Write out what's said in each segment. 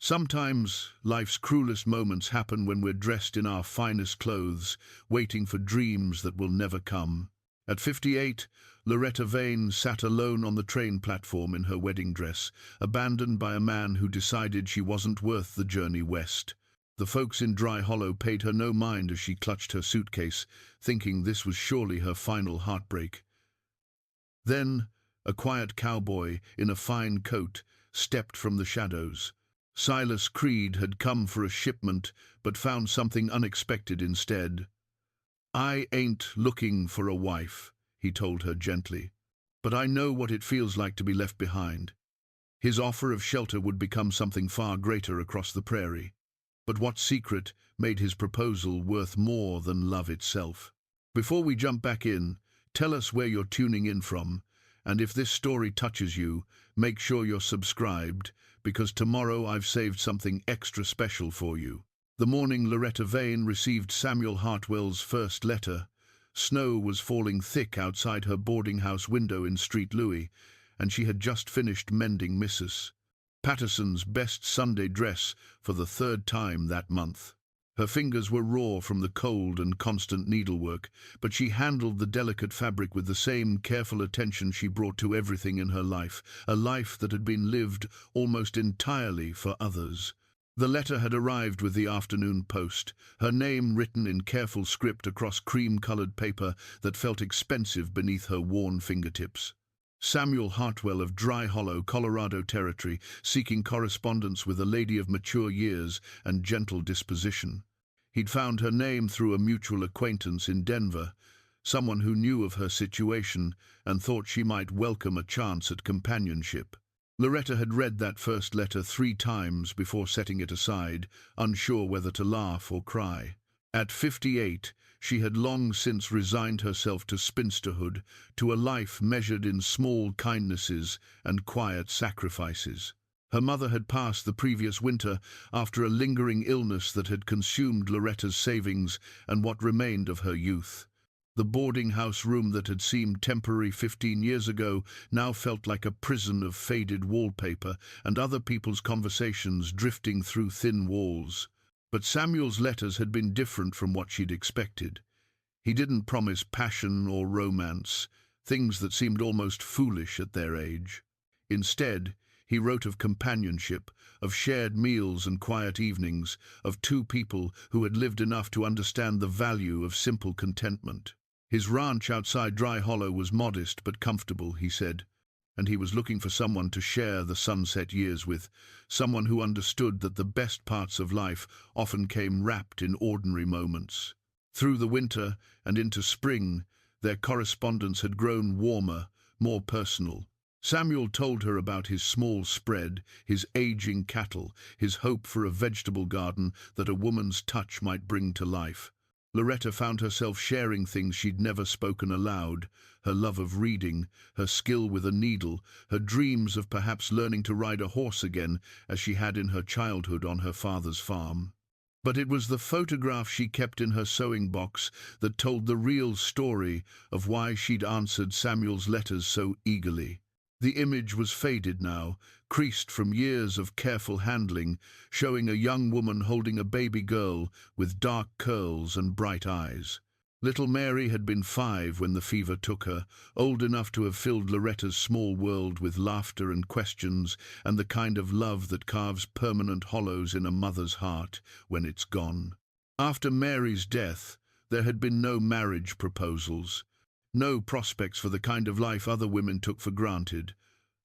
Sometimes life's cruelest moments happen when we're dressed in our finest clothes, waiting for dreams that will never come. At 58, Loretta Vane sat alone on the train platform in her wedding dress, abandoned by a man who decided she wasn't worth the journey west. The folks in Dry Hollow paid her no mind as she clutched her suitcase, thinking this was surely her final heartbreak. Then, a quiet cowboy in a fine coat stepped from the shadows. Silas Creed had come for a shipment, but found something unexpected instead. "I ain't looking for a wife," he told her gently, "but I know what it feels like to be left behind." His offer of shelter would become something far greater across the prairie. But what secret made his proposal worth more than love itself? Before we jump back in, tell us where you're tuning in from, and if this story touches you, make sure you're subscribed, because tomorrow I've saved something extra special for you. The morning Loretta Vane received Samuel Hartwell's first letter, snow was falling thick outside her boarding house window in Street Louis, and she had just finished mending Mrs. Patterson's best Sunday dress for the third time that month. Her fingers were raw from the cold and constant needlework, but she handled the delicate fabric with the same careful attention she brought to everything in her life, a life that had been lived almost entirely for others. The letter had arrived with the afternoon post, her name written in careful script across cream-colored paper that felt expensive beneath her worn fingertips. Samuel Hartwell of Dry Hollow, Colorado Territory, seeking correspondence with a lady of mature years and gentle disposition. He'd found her name through a mutual acquaintance in Denver, someone who knew of her situation and thought she might welcome a chance at companionship. Loretta had read that first letter 3 times before setting it aside, unsure whether to laugh or cry. At 58, she had long since resigned herself to spinsterhood, to a life measured in small kindnesses and quiet sacrifices. Her mother had passed the previous winter after a lingering illness that had consumed Loretta's savings and what remained of her youth. The boarding house room that had seemed temporary 15 years ago now felt like a prison of faded wallpaper and other people's conversations drifting through thin walls. But Samuel's letters had been different from what she'd expected. He didn't promise passion or romance, things that seemed almost foolish at their age. Instead, he wrote of companionship, of shared meals and quiet evenings, of 2 people who had lived enough to understand the value of simple contentment. His ranch outside Dry Hollow was modest but comfortable, he said, and he was looking for someone to share the sunset years with, someone who understood that the best parts of life often came wrapped in ordinary moments. Through the winter and into spring, their correspondence had grown warmer, more personal. Samuel told her about his small spread, his aging cattle, his hope for a vegetable garden that a woman's touch might bring to life. Loretta found herself sharing things she'd never spoken aloud, her love of reading, her skill with a needle, her dreams of perhaps learning to ride a horse again as she had in her childhood on her father's farm. But it was the photograph she kept in her sewing box that told the real story of why she'd answered Samuel's letters so eagerly. The image was faded now, creased from years of careful handling, showing a young woman holding a baby girl with dark curls and bright eyes. Little Mary had been 5 when the fever took her, old enough to have filled Loretta's small world with laughter and questions and the kind of love that carves permanent hollows in a mother's heart when it's gone. After Mary's death, there had been no marriage proposals. No prospects for the kind of life other women took for granted.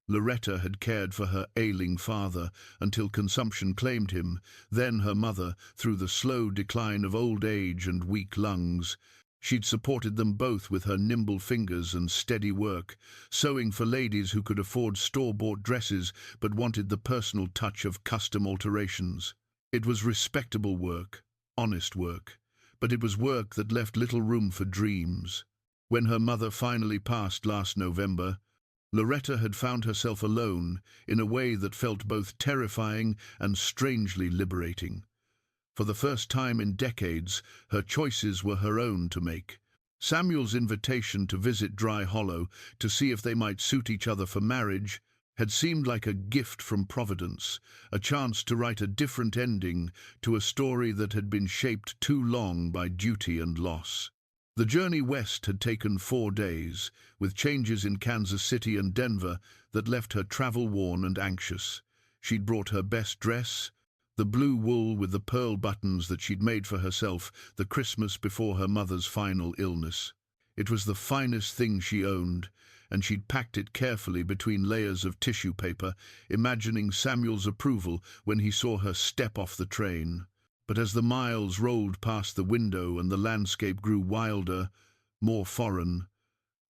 Loretta had cared for her ailing father until consumption claimed him, then her mother, through the slow decline of old age and weak lungs. She'd supported them both with her nimble fingers and steady work, sewing for ladies who could afford store-bought dresses but wanted the personal touch of custom alterations. It was respectable work, honest work, but it was work that left little room for dreams. When her mother finally passed last November, Loretta had found herself alone in a way that felt both terrifying and strangely liberating. For the first time in decades, her choices were her own to make. Samuel's invitation to visit Dry Hollow to see if they might suit each other for marriage had seemed like a gift from Providence, a chance to write a different ending to a story that had been shaped too long by duty and loss. The journey west had taken 4 days, with changes in Kansas City and Denver that left her travel-worn and anxious. She'd brought her best dress, the blue wool with the pearl buttons that she'd made for herself the Christmas before her mother's final illness. It was the finest thing she owned, and she'd packed it carefully between layers of tissue paper, imagining Samuel's approval when he saw her step off the train. But as the miles rolled past the window and the landscape grew wilder, more foreign,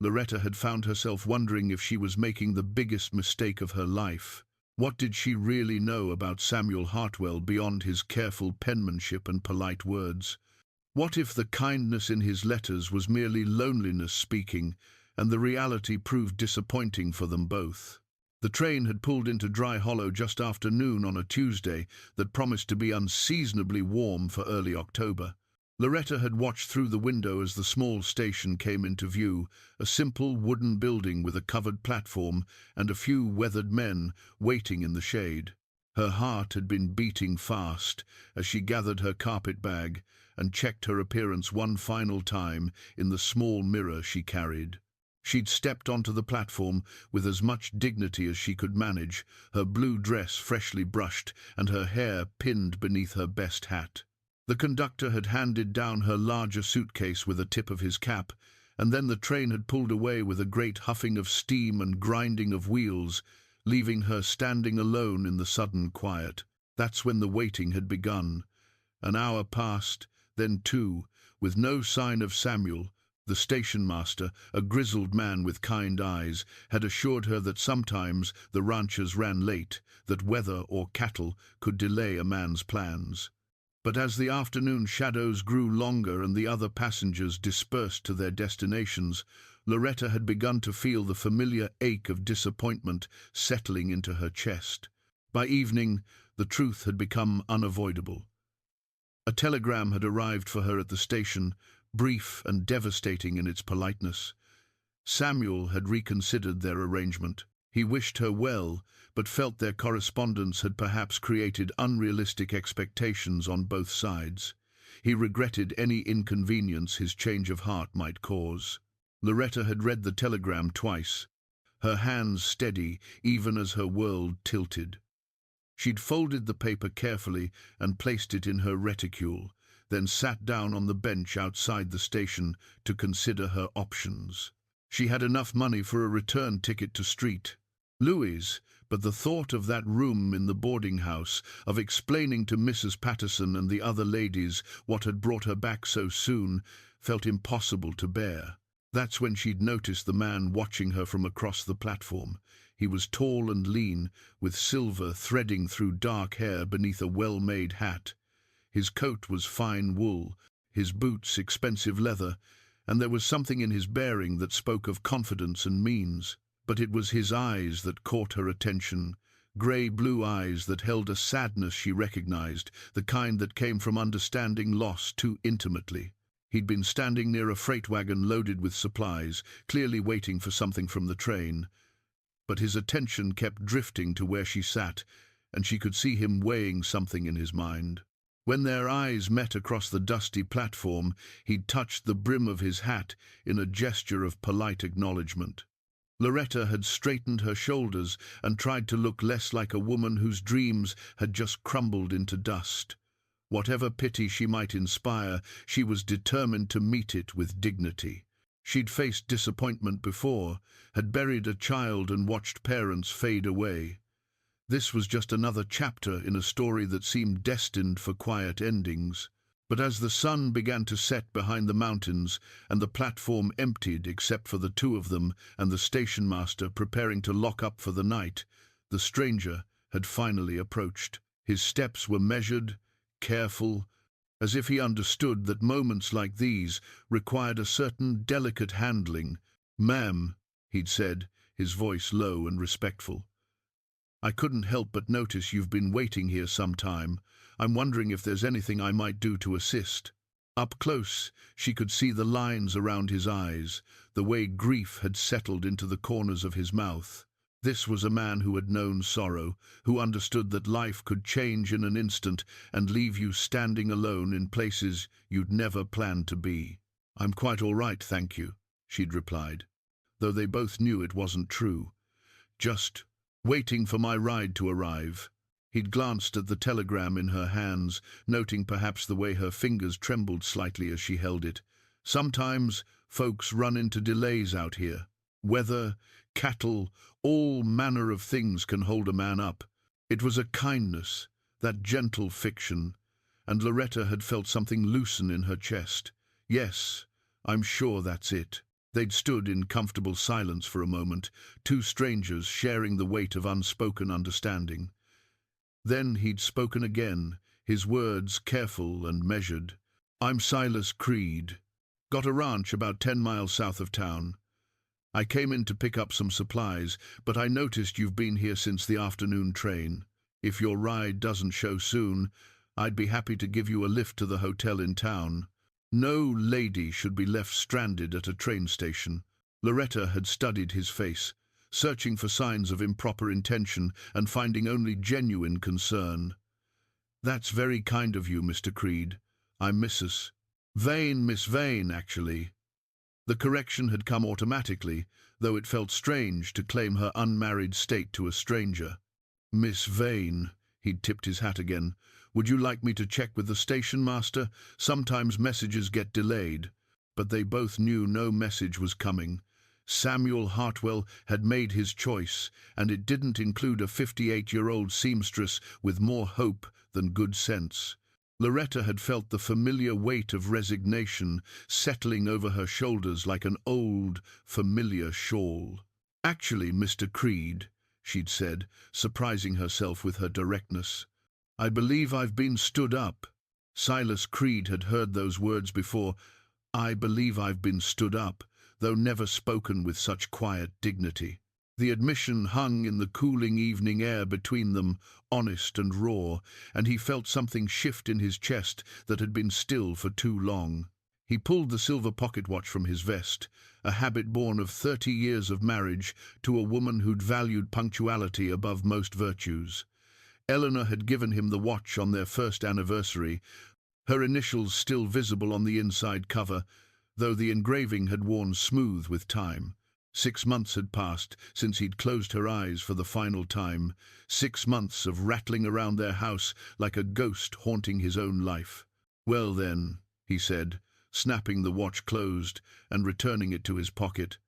Loretta had found herself wondering if she was making the biggest mistake of her life. What did she really know about Samuel Hartwell beyond his careful penmanship and polite words? What if the kindness in his letters was merely loneliness speaking, and the reality proved disappointing for them both? The train had pulled into Dry Hollow just after noon on a Tuesday that promised to be unseasonably warm for early October. Loretta had watched through the window as the small station came into view, a simple wooden building with a covered platform and a few weathered men waiting in the shade. Her heart had been beating fast as she gathered her carpet bag and checked her appearance one final time in the small mirror she carried. She'd stepped onto the platform with as much dignity as she could manage, her blue dress freshly brushed and her hair pinned beneath her best hat. The conductor had handed down her larger suitcase with a tip of his cap, and then the train had pulled away with a great huffing of steam and grinding of wheels, leaving her standing alone in the sudden quiet. That's when the waiting had begun. An hour passed, then 2, with no sign of Samuel. The station master, a grizzled man with kind eyes, had assured her that sometimes the ranchers ran late, that weather or cattle could delay a man's plans. But as the afternoon shadows grew longer and the other passengers dispersed to their destinations, Loretta had begun to feel the familiar ache of disappointment settling into her chest. By evening, the truth had become unavoidable. A telegram had arrived for her at the station, brief and devastating in its politeness. Samuel had reconsidered their arrangement. He wished her well, but felt their correspondence had perhaps created unrealistic expectations on both sides. He regretted any inconvenience his change of heart might cause. Loretta had read the telegram twice, her hands steady even as her world tilted. She'd folded the paper carefully and placed it in her reticule, then sat down on the bench outside the station to consider her options. She had enough money for a return ticket to St. Louis, but the thought of that room in the boarding house, of explaining to Mrs. Patterson and the other ladies what had brought her back so soon, felt impossible to bear. That's when she'd noticed the man watching her from across the platform. He was tall and lean, with silver threading through dark hair beneath a well-made hat. His coat was fine wool, his boots expensive leather, and there was something in his bearing that spoke of confidence and means. But it was his eyes that caught her attention, grey-blue eyes that held a sadness she recognized, the kind that came from understanding loss too intimately. He'd been standing near a freight wagon loaded with supplies, clearly waiting for something from the train. But his attention kept drifting to where she sat, and she could see him weighing something in his mind. When their eyes met across the dusty platform, he'd touched the brim of his hat in a gesture of polite acknowledgement. Loretta had straightened her shoulders and tried to look less like a woman whose dreams had just crumbled into dust. Whatever pity she might inspire, she was determined to meet it with dignity. She'd faced disappointment before, had buried a child and watched parents fade away. This was just another chapter in a story that seemed destined for quiet endings. But as the sun began to set behind the mountains and the platform emptied except for the 2 of them and the station master preparing to lock up for the night, the stranger had finally approached. His steps were measured, careful, as if he understood that moments like these required a certain delicate handling. "Ma'am," he'd said, his voice low and respectful. "I couldn't help but notice you've been waiting here some time. I'm wondering if there's anything I might do to assist." Up close, she could see the lines around his eyes, the way grief had settled into the corners of his mouth. This was a man who had known sorrow, who understood that life could change in an instant and leave you standing alone in places you'd never planned to be. "I'm quite all right, thank you," she'd replied, though they both knew it wasn't true. "Just waiting for my ride to arrive." He'd glanced at the telegram in her hands, noting perhaps the way her fingers trembled slightly as she held it. Sometimes folks run into delays out here. Weather, cattle, all manner of things can hold a man up. It was a kindness, that gentle fiction, and Loretta had felt something loosen in her chest. "Yes, I'm sure that's it." They'd stood in comfortable silence for a moment, two strangers sharing the weight of unspoken understanding. Then he'd spoken again, his words careful and measured. "I'm Silas Creed. Got a ranch about 10 miles south of town. I came in to pick up some supplies, but I noticed you've been here since the afternoon train. If your ride doesn't show soon, I'd be happy to give you a lift to the hotel in town. No lady should be left stranded at a train station." Loretta had studied his face, searching for signs of improper intention and finding only genuine concern. "That's very kind of you, Mr. Creed. I'm Mrs. Vane, Miss Vane, actually." The correction had come automatically, though it felt strange to claim her unmarried state to a stranger. "Miss Vane," he'd tipped his hat again. "Would you like me to check with the station master? Sometimes messages get delayed." But they both knew no message was coming. Samuel Hartwell had made his choice, and it didn't include a 58-year-old seamstress with more hope than good sense. Loretta had felt the familiar weight of resignation settling over her shoulders like an old, familiar shawl. "Actually, Mr. Creed," she'd said, surprising herself with her directness, "I believe I've been stood up." Silas Creed had heard those words before. "I believe I've been stood up," though never spoken with such quiet dignity. The admission hung in the cooling evening air between them, honest and raw, and he felt something shift in his chest that had been still for too long. He pulled the silver pocket watch from his vest, a habit born of 30 years of marriage to a woman who'd valued punctuality above most virtues. Eleanor had given him the watch on their first anniversary, her initials still visible on the inside cover, though the engraving had worn smooth with time. 6 months had passed since he'd closed her eyes for the final time, 6 months of rattling around their house like a ghost haunting his own life. "Well then," he said, snapping the watch closed and returning it to his pocket,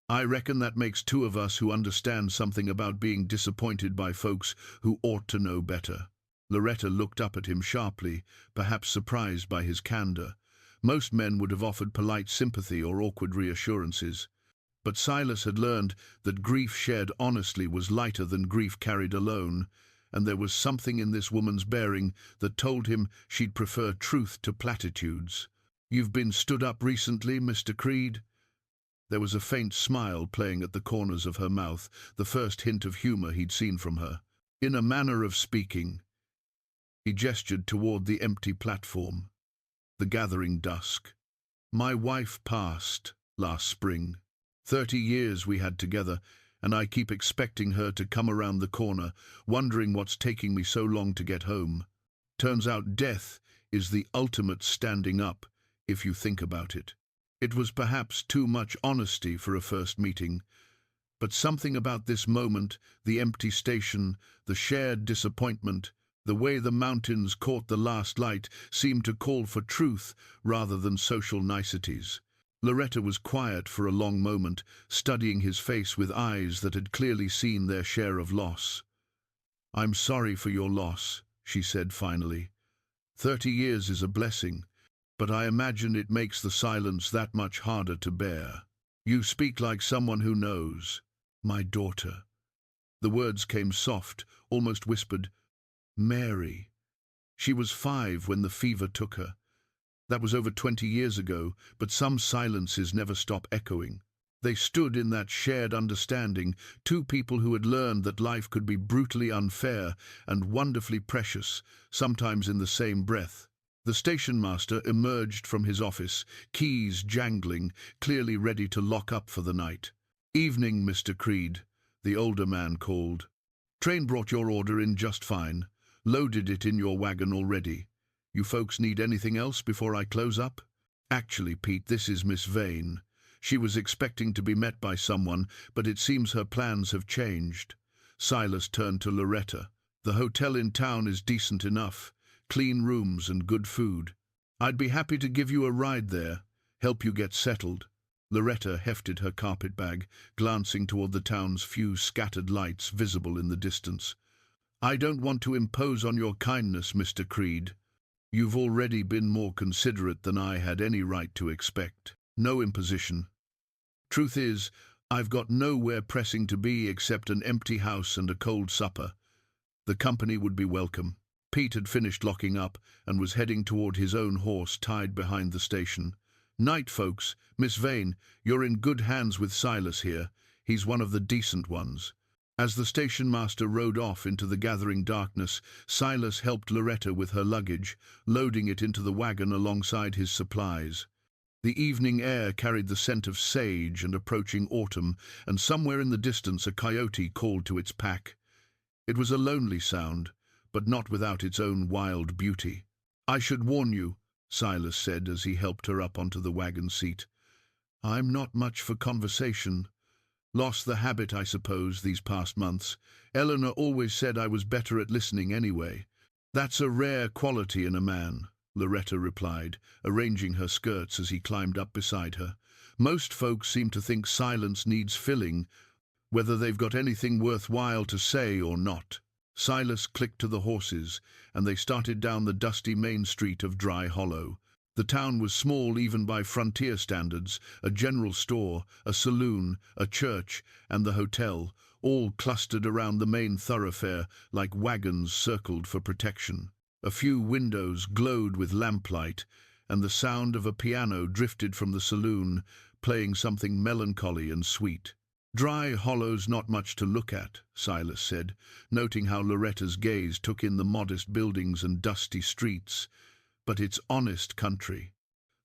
"I reckon that makes two of us who understand something about being disappointed by folks who ought to know better." Loretta looked up at him sharply, perhaps surprised by his candor. Most men would have offered polite sympathy or awkward reassurances. But Silas had learned that grief shared honestly was lighter than grief carried alone, and there was something in this woman's bearing that told him she'd prefer truth to platitudes. "You've been stood up recently, Mr. Creed?" There was a faint smile playing at the corners of her mouth, the first hint of humor he'd seen from her. "In a manner of speaking." He gestured toward the empty platform, the gathering dusk. "My wife passed last spring. 30 years we had together, and I keep expecting her to come around the corner, wondering what's taking me so long to get home. Turns out death is the ultimate standing up, if you think about it." It was perhaps too much honesty for a first meeting, but something about this moment, the empty station, the shared disappointment, the way the mountains caught the last light, seemed to call for truth rather than social niceties. Loretta was quiet for a long moment, studying his face with eyes that had clearly seen their share of loss. "I'm sorry for your loss," she said finally. 30 years is a blessing, but I imagine it makes the silence that much harder to bear. You speak like someone who knows. My daughter." The words came soft, almost whispered. "Mary. She was 5 when the fever took her. That was over 20 years ago, but some silences never stop echoing." They stood in that shared understanding, two people who had learned that life could be brutally unfair and wonderfully precious, sometimes in the same breath. The station master emerged from his office, keys jangling, clearly ready to lock up for the night. "Evening, Mr. Creed." the older man called. "Train brought your order in just fine. Loaded it in your wagon already. You folks need anything else before I close up?" "Actually, Pete, this is Miss Vane. She was expecting to be met by someone, but it seems her plans have changed." Silas turned to Loretta. "The hotel in town is decent enough. Clean rooms and good food. I'd be happy to give you a ride there, help you get settled." Loretta hefted her carpet bag, glancing toward the town's few scattered lights visible in the distance. "I don't want to impose on your kindness, Mr. Creed. You've already been more considerate than I had any right to expect. No imposition. Truth is, I've got nowhere pressing to be except an empty house and a cold supper. The company would be welcome." Pete had finished locking up and was heading toward his own horse tied behind the station. "Night, folks. Miss Vane, you're in good hands with Silas here. He's one of the decent ones." As the station master rode off into the gathering darkness, Silas helped Loretta with her luggage, loading it into the wagon alongside his supplies. The evening air carried the scent of sage and approaching autumn, and somewhere in the distance a coyote called to its pack. It was a lonely sound, but not without its own wild beauty. "I should warn you," Silas said as he helped her up onto the wagon seat. "I'm not much for conversation. Lost the habit, I suppose, these past months. Eleanor always said I was better at listening anyway." "That's a rare quality in a man," Loretta replied, arranging her skirts as he climbed up beside her. "Most folks seem to think silence needs filling, whether they've got anything worthwhile to say or not." Silas clicked to the horses, and they started down the dusty main street of Dry Hollow. The town was small even by frontier standards: a general store, a saloon, a church, and the hotel, all clustered around the main thoroughfare like wagons circled for protection. A few windows glowed with lamplight, and the sound of a piano drifted from the saloon, playing something melancholy and sweet. "Dry Hollow's not much to look at," Silas said, noting how Loretta's gaze took in the modest buildings and dusty streets. "But it's honest country.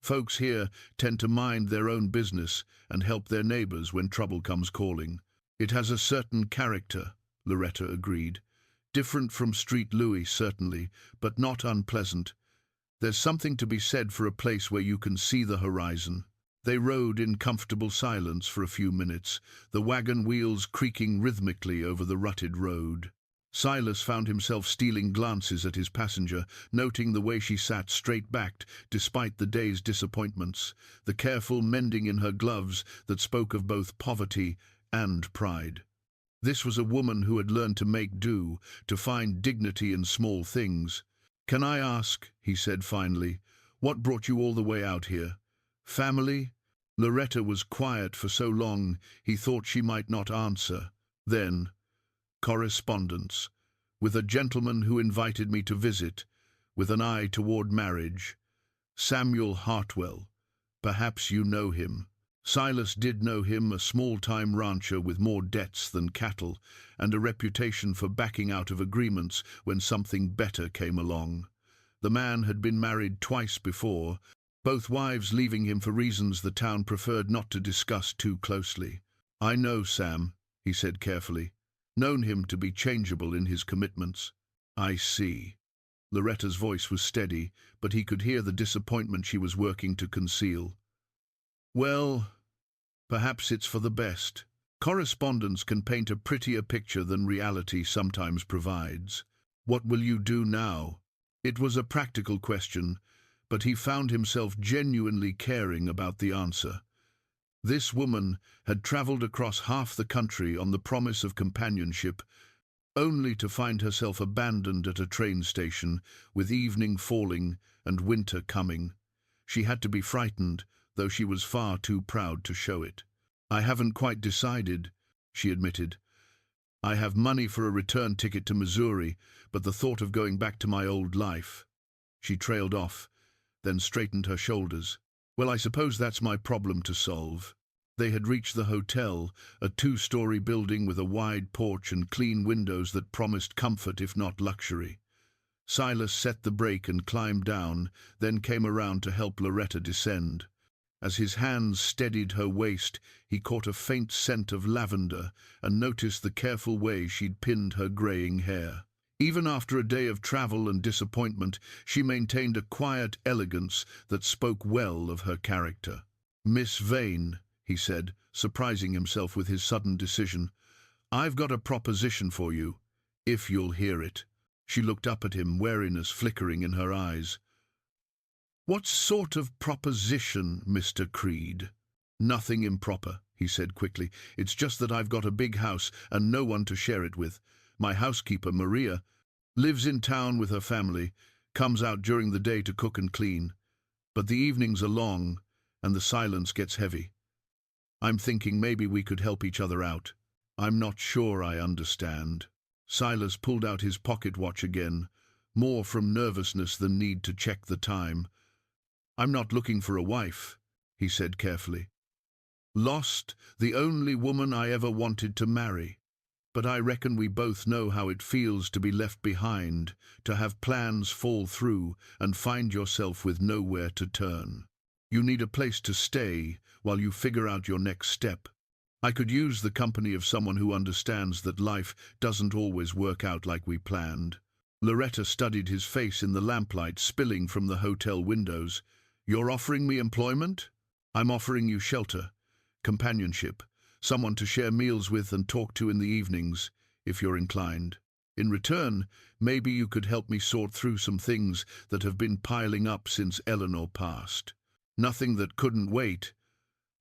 Folks here tend to mind their own business and help their neighbors when trouble comes calling." "It has a certain character," Loretta agreed. "Different from Street Louis, certainly, but not unpleasant. There's something to be said for a place where you can see the horizon." They rode in comfortable silence for a few minutes, the wagon wheels creaking rhythmically over the rutted road. Silas found himself stealing glances at his passenger, noting the way she sat straight-backed despite the day's disappointments, the careful mending in her gloves that spoke of both poverty and pride. This was a woman who had learned to make do, to find dignity in small things. "Can I ask," he said finally, "what brought you all the way out here? Family?" Loretta was quiet for so long he thought she might not answer. Then, "Correspondence. With a gentleman who invited me to visit, with an eye toward marriage. Samuel Hartwell. Perhaps you know him." Silas did know him, a small-time rancher with more debts than cattle, and a reputation for backing out of agreements when something better came along. The man had been married twice before, both wives leaving him for reasons the town preferred not to discuss too closely. "I know Sam," he said carefully. "Known him to be changeable in his commitments." "I see." Loretta's voice was steady, but he could hear the disappointment she was working to conceal. "Well, perhaps it's for the best. Correspondence can paint a prettier picture than reality sometimes provides. What will you do now?" It was a practical question, but he found himself genuinely caring about the answer. This woman had traveled across half the country on the promise of companionship, only to find herself abandoned at a train station, with evening falling and winter coming. She had to be frightened, though she was far too proud to show it. "I haven't quite decided," she admitted. "I have money for a return ticket to Missouri, but the thought of going back to my old life." She trailed off, then straightened her shoulders. "Well, I suppose that's my problem to solve." They had reached the hotel, a 2-story building with a wide porch and clean windows that promised comfort if not luxury. Silas set the brake and climbed down, then came around to help Loretta descend. As his hands steadied her waist, he caught a faint scent of lavender and noticed the careful way she'd pinned her greying hair. Even after a day of travel and disappointment, she maintained a quiet elegance that spoke well of her character. "Miss Vane," he said, surprising himself with his sudden decision, "I've got a proposition for you, if you'll hear it." She looked up at him, wariness flickering in her eyes. "What sort of proposition, Mr. Creed?" "Nothing improper," he said quickly. "It's just that I've got a big house and no one to share it with. My housekeeper, Maria, lives in town with her family, comes out during the day to cook and clean. But the evenings are long and the silence gets heavy. I'm thinking maybe we could help each other out. I'm not sure I understand." Silas pulled out his pocket watch again, more from nervousness than need to check the time. "I'm not looking for a wife," he said carefully. "Lost the only woman I ever wanted to marry. But I reckon we both know how it feels to be left behind, to have plans fall through and find yourself with nowhere to turn. You need a place to stay while you figure out your next step. I could use the company of someone who understands that life doesn't always work out like we planned." Loretta studied his face in the lamplight spilling from the hotel windows. "You're offering me employment? I'm offering you shelter, companionship, someone to share meals with and talk to in the evenings, if you're inclined. In return, maybe you could help me sort through some things that have been piling up since Eleanor passed. Nothing that couldn't wait,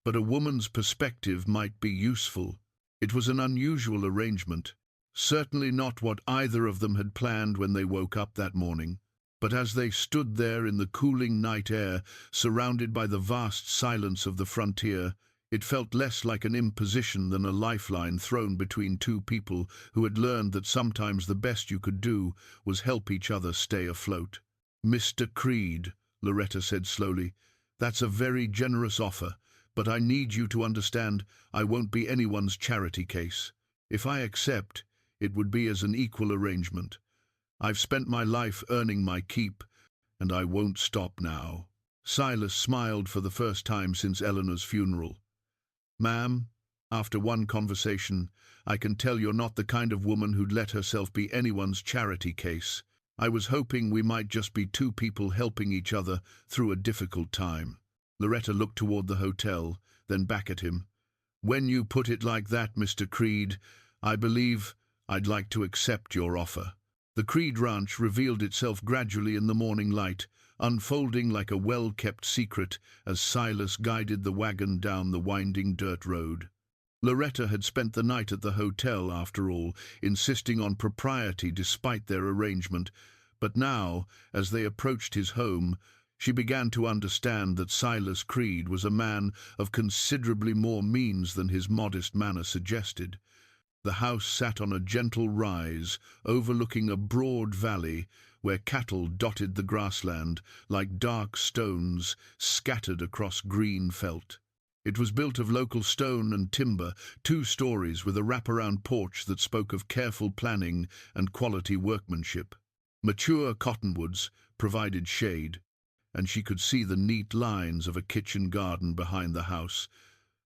but a woman's perspective might be useful." It was an unusual arrangement, certainly not what either of them had planned when they woke up that morning. But as they stood there in the cooling night air, surrounded by the vast silence of the frontier, it felt less like an imposition than a lifeline thrown between two people who had learned that sometimes the best you could do was help each other stay afloat. "Mr. Creed," Loretta said slowly, "that's a very generous offer, but I need you to understand I won't be anyone's charity case. If I accept, it would be as an equal arrangement. I've spent my life earning my keep, and I won't stop now." Silas smiled for the first time since Eleanor's funeral. "Ma'am, after one conversation, I can tell you're not the kind of woman who'd let herself be anyone's charity case. I was hoping we might just be two people helping each other through a difficult time." Loretta looked toward the hotel, then back at him. "When you put it like that, Mr. Creed, I believe I'd like to accept your offer." The Creed ranch revealed itself gradually in the morning light, unfolding like a well-kept secret as Silas guided the wagon down the winding dirt road. Loretta had spent the night at the hotel, after all, insisting on propriety despite their arrangement, but now, as they approached his home, she began to understand that Silas Creed was a man of considerably more means than his modest manner suggested. The house sat on a gentle rise, overlooking a broad valley where cattle dotted the grassland like dark stones scattered across green felt. It was built of local stone and timber, 2 stories with a wraparound porch that spoke of careful planning and quality workmanship. Mature cottonwoods provided shade, and she could see the neat lines of a kitchen garden behind the house,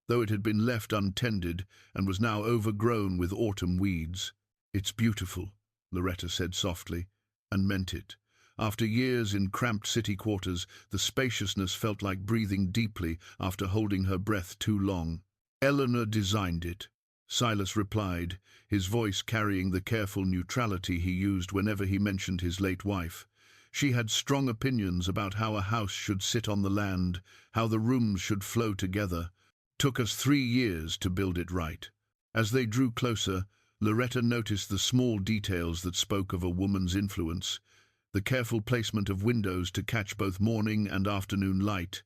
though it had been left untended and was now overgrown with autumn weeds. "It's beautiful," Loretta said softly, and meant it. After years in cramped city quarters, the spaciousness felt like breathing deeply after holding her breath too long. "Eleanor designed it," Silas replied, his voice carrying the careful neutrality he used whenever he mentioned his late wife. "She had strong opinions about how a house should sit on the land, how the rooms should flow together. Took us 3 years to build it right." As they drew closer, Loretta noticed the small details that spoke of a woman's influence. The careful placement of windows to catch both morning and afternoon light,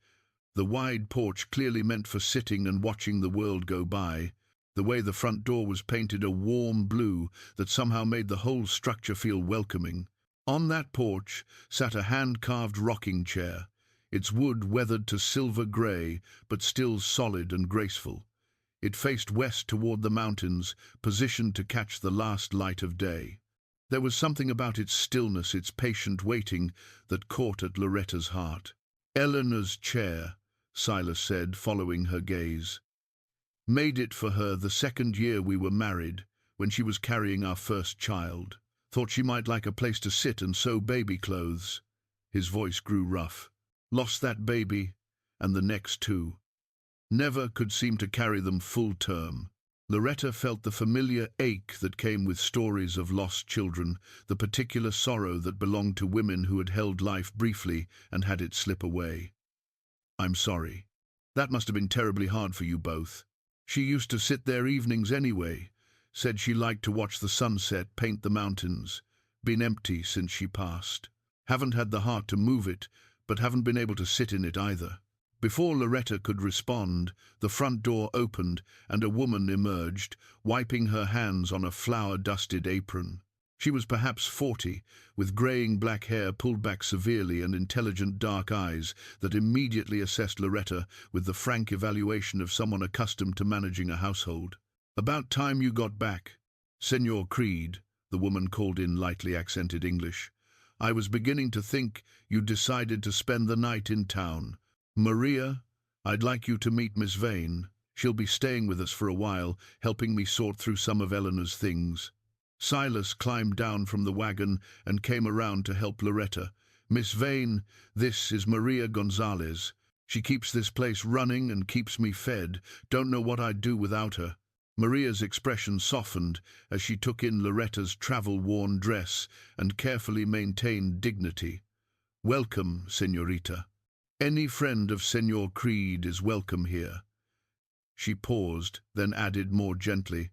the wide porch clearly meant for sitting and watching the world go by, the way the front door was painted a warm blue that somehow made the whole structure feel welcoming. On that porch sat a hand-carved rocking chair, its wood weathered to silver grey, but still solid and graceful. It faced west toward the mountains, positioned to catch the last light of day. There was something about its stillness, its patient waiting, that caught at Loretta's heart. "Eleanor's chair," Silas said, following her gaze. Made it for her the second year we were married, when she was carrying our first child. Thought she might like a place to sit and sew baby clothes. His voice grew rough. Lost that baby, and the next two. Never could seem to carry them full term. Loretta felt the familiar ache that came with stories of lost children, the particular sorrow that belonged to women who had held life briefly and had it slip away. I'm sorry. That must have been terribly hard for you both. She used to sit there evenings anyway. Said she liked to watch the sunset paint the mountains. Been empty since she passed. Haven't had the heart to move it, but haven't been able to sit in it either. Before Loretta could respond, the front door opened and a woman emerged, wiping her hands on a flour-dusted apron. She was perhaps 40, with greying black hair pulled back severely and intelligent dark eyes that immediately assessed Loretta with the frank evaluation of someone accustomed to managing a household. About time you got back. Senor Creed, the woman called in lightly accented English. I was beginning to think you'd decided to spend the night in town. Maria, I'd like you to meet Miss Vane. She'll be staying with us for a while, helping me sort through some of Eleanor's things. Silas climbed down from the wagon and came around to help Loretta. Miss Vane, this is Maria Gonzalez. She keeps this place running and keeps me fed. Don't know what I'd do without her. Maria's expression softened as she took in Loretta's travel-worn dress and carefully maintained dignity. Welcome, señorita. Any friend of Senor Creed is welcome here. She paused, then added more gently,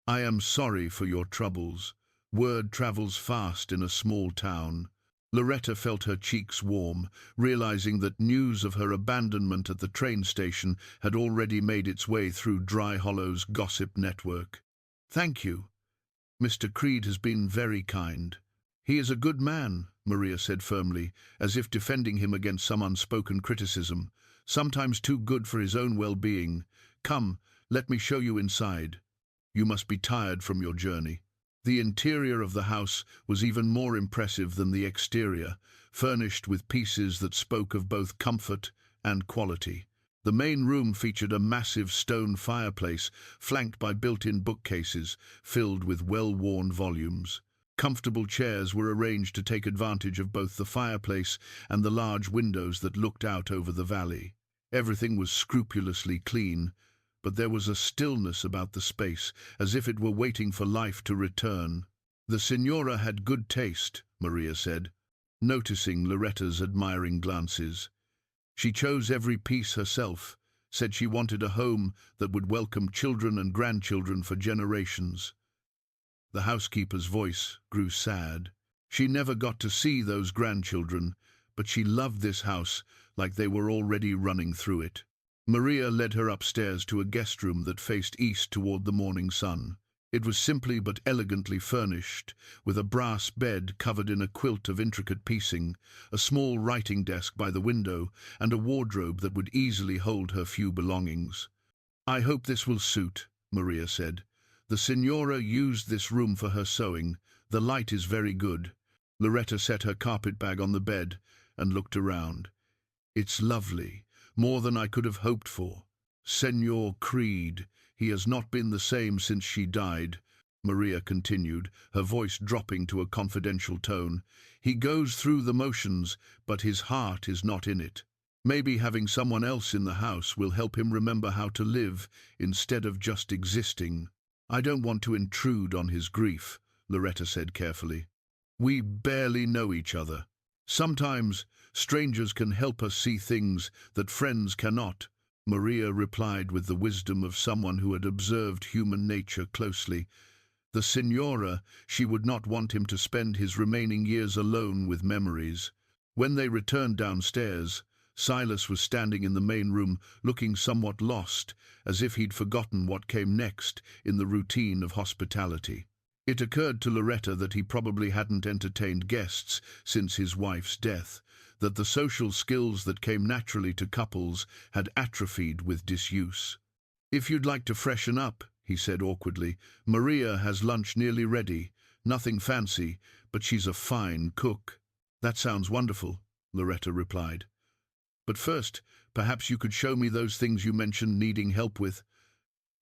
I am sorry for your troubles. Word travels fast in a small town. Loretta felt her cheeks warm, realizing that news of her abandonment at the train station had already made its way through Dry Hollow's gossip network. Thank you. Mr. Creed has been very kind. He is a good man, Maria said firmly, as if defending him against some unspoken criticism, sometimes too good for his own well-being. Come, let me show you inside. You must be tired from your journey. The interior of the house was even more impressive than the exterior, furnished with pieces that spoke of both comfort and quality. The main room featured a massive stone fireplace, flanked by built-in bookcases filled with well-worn volumes. Comfortable chairs were arranged to take advantage of both the fireplace and the large windows that looked out over the valley. Everything was scrupulously clean, but there was a stillness about the space, as if it were waiting for life to return. The Signora had good taste, Maria said, noticing Loretta's admiring glances. She chose every piece herself, said she wanted a home that would welcome children and grandchildren for generations. The housekeeper's voice grew sad. She never got to see those grandchildren, but she loved this house like they were already running through it. Maria led her upstairs to a guest room that faced east toward the morning sun. It was simply but elegantly furnished, with a brass bed covered in a quilt of intricate piecing, a small writing desk by the window, and a wardrobe that would easily hold her few belongings. I hope this will suit, Maria said. The Signora used this room for her sewing. The light is very good. Loretta set her carpet-bag on the bed and looked around. It's lovely, more than I could have hoped for. Senor Creed, he has not been the same since she died, Maria continued, her voice dropping to a confidential tone. He goes through the motions, but his heart is not in it. Maybe having someone else in the house will help him remember how to live instead of just existing. I don't want to intrude on his grief, Loretta said carefully. We barely know each other. Sometimes strangers can help us see things that friends cannot, Maria replied with the wisdom of someone who had observed human nature closely. The Signora, she would not want him to spend his remaining years alone with memories. When they returned downstairs, Silas was standing in the main room, looking somewhat lost, as if he'd forgotten what came next in the routine of hospitality. It occurred to Loretta that he probably hadn't entertained guests since his wife's death, that the social skills that came naturally to couples had atrophied with disuse. If you'd like to freshen up, he said awkwardly, Maria has lunch nearly ready. Nothing fancy, but she's a fine cook. That sounds wonderful, Loretta replied. But first, perhaps you could show me those things you mentioned needing help with.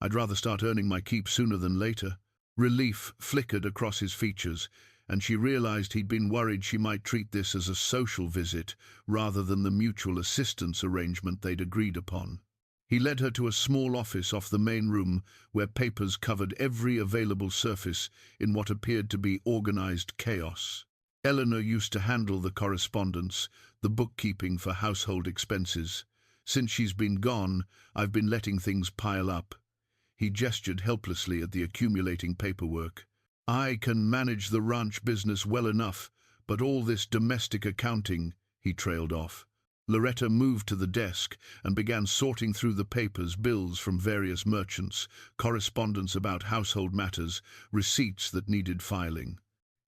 I'd rather start earning my keep sooner than later." Relief flickered across his features, and she realized he'd been worried she might treat this as a social visit rather than the mutual assistance arrangement they'd agreed upon. He led her to a small office off the main room where papers covered every available surface in what appeared to be organized chaos. Eleanor used to handle the correspondence, the bookkeeping for household expenses. "Since she's been gone, I've been letting things pile up." He gestured helplessly at the accumulating paperwork. "I can manage the ranch business well enough, but all this domestic accounting," he trailed off. Loretta moved to the desk and began sorting through the papers, bills from various merchants, correspondence about household matters, receipts that needed filing.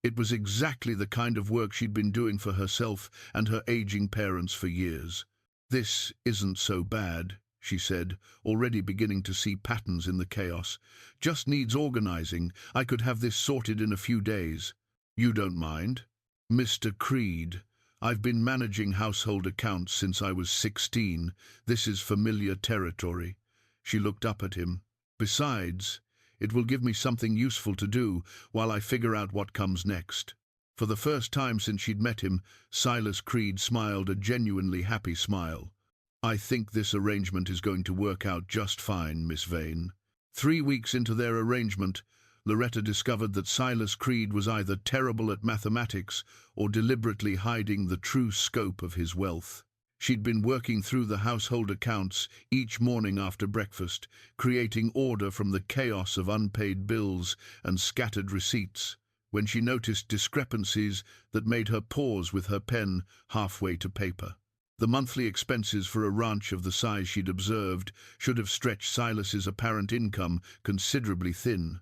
It was exactly the kind of work she'd been doing for herself and her aging parents for years. "This isn't so bad," she said, already beginning to see patterns in the chaos. "Just needs organizing. I could have this sorted in a few days." "You don't mind?" "Mr. Creed, I've been managing household accounts since I was 16. This is familiar territory." She looked up at him. "Besides, it will give me something useful to do while I figure out what comes next." For the first time since she'd met him, Silas Creed smiled a genuinely happy smile. "I think this arrangement is going to work out just fine, Miss Vane." 3 weeks into their arrangement, Loretta discovered that Silas Creed was either terrible at mathematics or deliberately hiding the true scope of his wealth. She'd been working through the household accounts each morning after breakfast, creating order from the chaos of unpaid bills and scattered receipts, when she noticed discrepancies that made her pause with her pen halfway to paper. The monthly expenses for a ranch of the size she'd observed should have stretched Silas's apparent income considerably thin.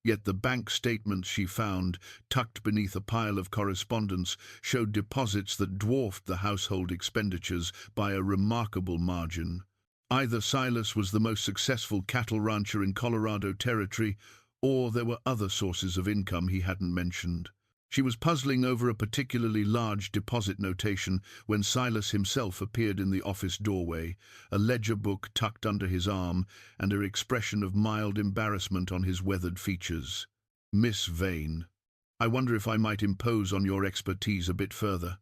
Yet the bank statements she found, tucked beneath a pile of correspondence, showed deposits that dwarfed the household expenditures by a remarkable margin. Either Silas was the most successful cattle rancher in Colorado Territory, or there were other sources of income he hadn't mentioned. She was puzzling over a particularly large deposit notation when Silas himself appeared in the office doorway, a ledger book tucked under his arm and an expression of mild embarrassment on his weathered features. "Miss Vane, I wonder if I might impose on your expertise a bit further."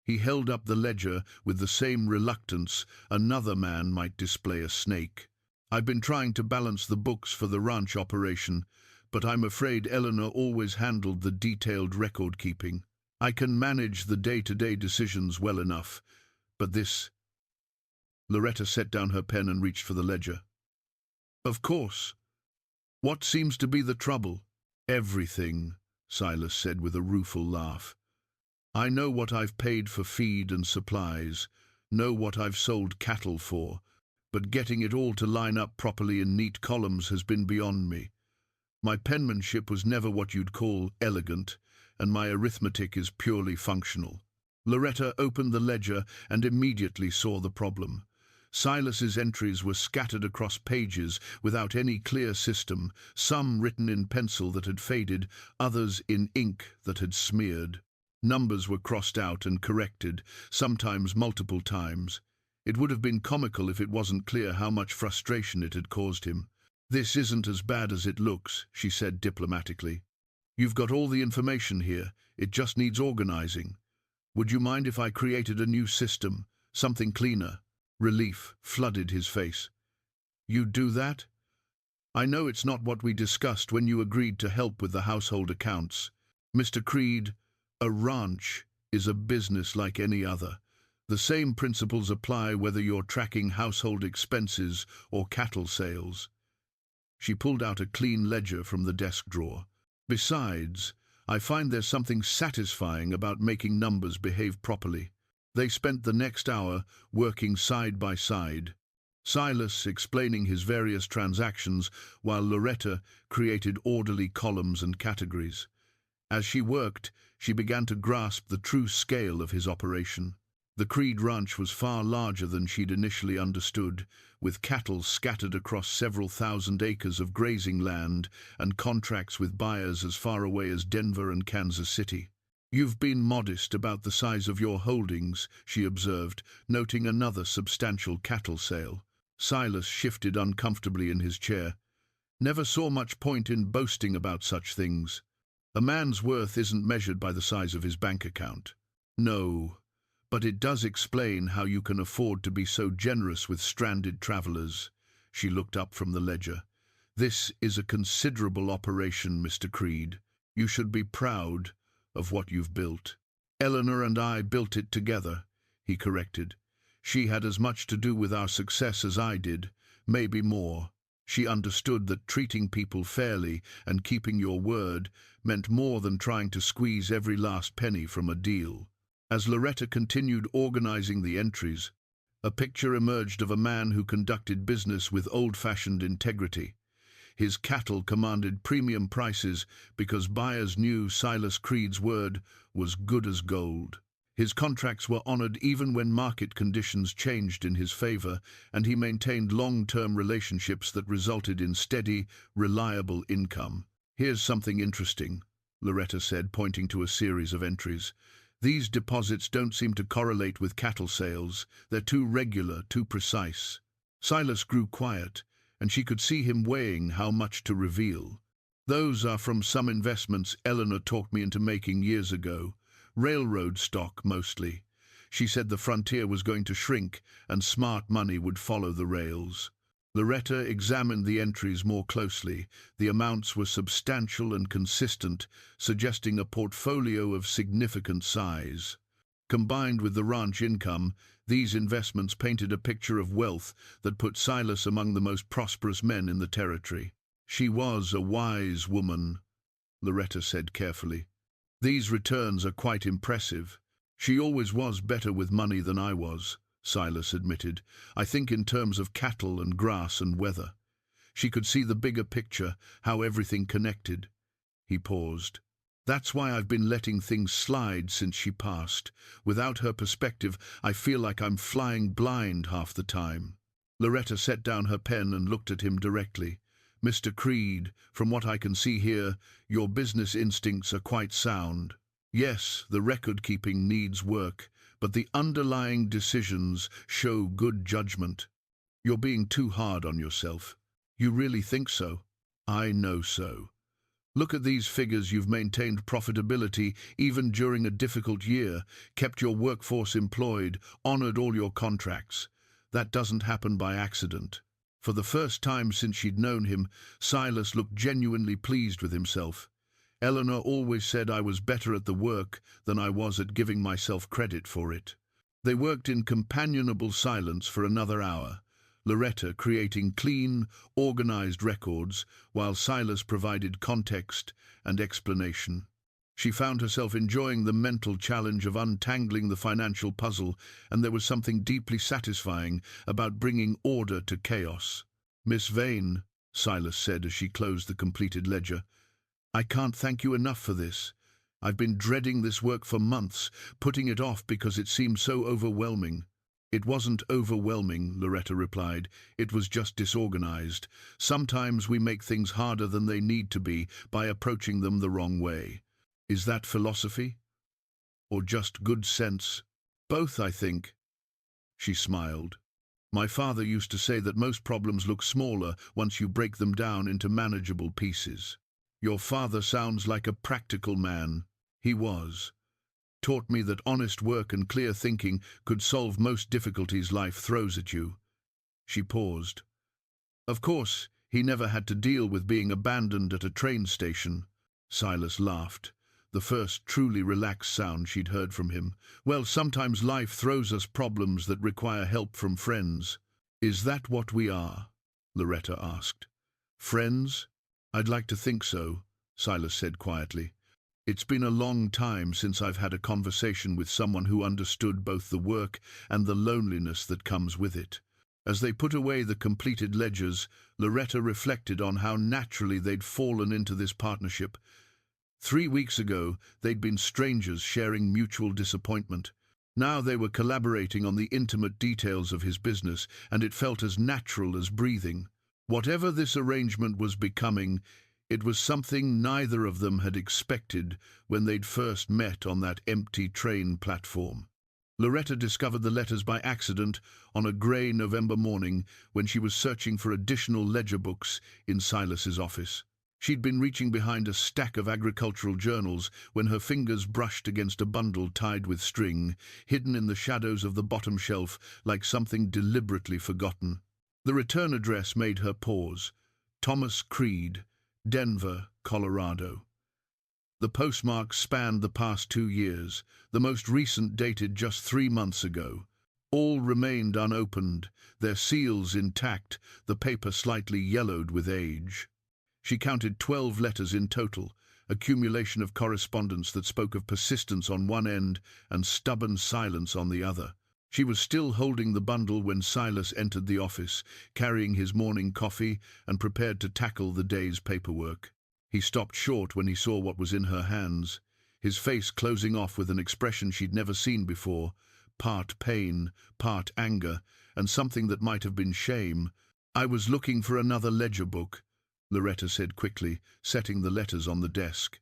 He held up the ledger with the same reluctance another man might display a snake. "I've been trying to balance the books for the ranch operation, but I'm afraid Eleanor always handled the detailed record-keeping. I can manage the day-to-day decisions well enough, but this—" Loretta set down her pen and reached for the ledger. "Of course. What seems to be the trouble?" "Everything," Silas said with a rueful laugh. "I know what I've paid for feed and supplies, know what I've sold cattle for, but getting it all to line up properly in neat columns has been beyond me. My penmanship was never what you'd call elegant, and my arithmetic is purely functional." Loretta opened the ledger and immediately saw the problem. Silas's entries were scattered across pages without any clear system, some written in pencil that had faded, others in ink that had smeared. Numbers were crossed out and corrected, sometimes multiple times. It would have been comical if it wasn't clear how much frustration it had caused him. "This isn't as bad as it looks," she said diplomatically. "You've got all the information here. It just needs organizing. Would you mind if I created a new system, something cleaner?" Relief flooded his face. "You'd do that? I know it's not what we discussed when you agreed to help with the household accounts. Mr. Creed, a ranch is a business like any other. The same principles apply whether you're tracking household expenses or cattle sales." She pulled out a clean ledger from the desk drawer. "Besides, I find there's something satisfying about making numbers behave properly." They spent the next hour working side by side, Silas explaining his various transactions while Loretta created orderly columns and categories. As she worked, she began to grasp the true scale of his operation. The Creed ranch was far larger than she'd initially understood, with cattle scattered across several thousand acres of grazing land and contracts with buyers as far away as Denver and Kansas City. "You've been modest about the size of your holdings," she observed, noting another substantial cattle sale. Silas shifted uncomfortably in his chair. "Never saw much point in boasting about such things. A man's worth isn't measured by the size of his bank account." "No, but it does explain how you can afford to be so generous with stranded travelers." She looked up from the ledger. "This is a considerable operation, Mr. Creed. You should be proud of what you've built." "Eleanor and I built it together," he corrected. "She had as much to do with our success as I did, maybe more. She understood that treating people fairly and keeping your word meant more than trying to squeeze every last penny from a deal." As Loretta continued organizing the entries, a picture emerged of a man who conducted business with old-fashioned integrity. His cattle commanded premium prices because buyers knew Silas Creed's word was good as gold. His contracts were honored even when market conditions changed in his favor, and he maintained long-term relationships that resulted in steady, reliable income. "Here's something interesting," Loretta said, pointing to a series of entries. "These deposits don't seem to correlate with cattle sales. They're too regular, too precise." Silas grew quiet, and she could see him weighing how much to reveal. "Those are from some investments Eleanor talked me into making years ago. Railroad stock, mostly. She said the frontier was going to shrink, and smart money would follow the rails." Loretta examined the entries more closely. The amounts were substantial and consistent, suggesting a portfolio of significant size. Combined with the ranch income, these investments painted a picture of wealth that put Silas among the most prosperous men in the territory. "She was a wise woman," Loretta said carefully. "These returns are quite impressive." "She always was better with money than I was," Silas admitted. "I think in terms of cattle and grass and weather. She could see the bigger picture, how everything connected." He paused. "That's why I've been letting things slide since she passed. Without her perspective, I feel like I'm flying blind half the time." Loretta set down her pen and looked at him directly. "Mr. Creed, from what I can see here, your business instincts are quite sound. Yes, the record-keeping needs work, but the underlying decisions show good judgment. You're being too hard on yourself." "You really think so?" "I know so. Look at these figures. You've maintained profitability even during a difficult year, kept your workforce employed, honored all your contracts. That doesn't happen by accident." For the first time since she'd known him, Silas looked genuinely pleased with himself. "Eleanor always said I was better at the work than I was at giving myself credit for it." They worked in companionable silence for another hour, Loretta creating clean, organized records, while Silas provided context and explanation. She found herself enjoying the mental challenge of untangling the financial puzzle, and there was something deeply satisfying about bringing order to chaos. "Miss Vane," Silas said as she closed the completed ledger, "I can't thank you enough for this. I've been dreading this work for months, putting it off because it seemed so overwhelming." "It wasn't overwhelming," Loretta replied. "It was just disorganized. Sometimes we make things harder than they need to be by approaching them the wrong way." "Is that philosophy? Or just good sense?" "Both, I think." She smiled. "My father used to say that most problems look smaller once you break them down into manageable pieces." "Your father sounds like a practical man." "He was. Taught me that honest work and clear thinking could solve most difficulties life throws at you." She paused. "Of course, he never had to deal with being abandoned at a train station." Silas laughed, the first truly relaxed sound she'd heard from him. "Well, sometimes life throws us problems that require help from friends." "Is that what we are?" Loretta asked. "Friends? I'd like to think so," Silas said quietly. "It's been a long time since I've had a conversation with someone who understood both the work and the loneliness that comes with it." As they put away the completed ledgers, Loretta reflected on how naturally they'd fallen into this partnership. 3 weeks ago, they'd been strangers sharing mutual disappointment. Now they were collaborating on the intimate details of his business, and it felt as natural as breathing. Whatever this arrangement was becoming, It was something neither of them had expected when they'd first met on that empty train platform. Loretta discovered the letters by accident on a grey November morning when she was searching for additional ledger books in Silas's office. She'd been reaching behind a stack of agricultural journals when her fingers brushed against a bundle tied with string, hidden in the shadows of the bottom shelf like something deliberately forgotten. The return address made her pause. Thomas Creed, Denver, Colorado. The postmark spanned the past 2 years, the most recent dated just 3 months ago. All remained unopened, their seals intact, the paper slightly yellowed with age. She counted 12 letters in total, accumulation of correspondence that spoke of persistence on one end and stubborn silence on the other. She was still holding the bundle when Silas entered the office, carrying his morning coffee and prepared to tackle the day's paperwork. He stopped short when he saw what was in her hands, his face closing off with an expression she'd never seen before, part pain, part anger, and something that might have been shame. "I was looking for another ledger book," Loretta said quickly, setting the letters on the desk.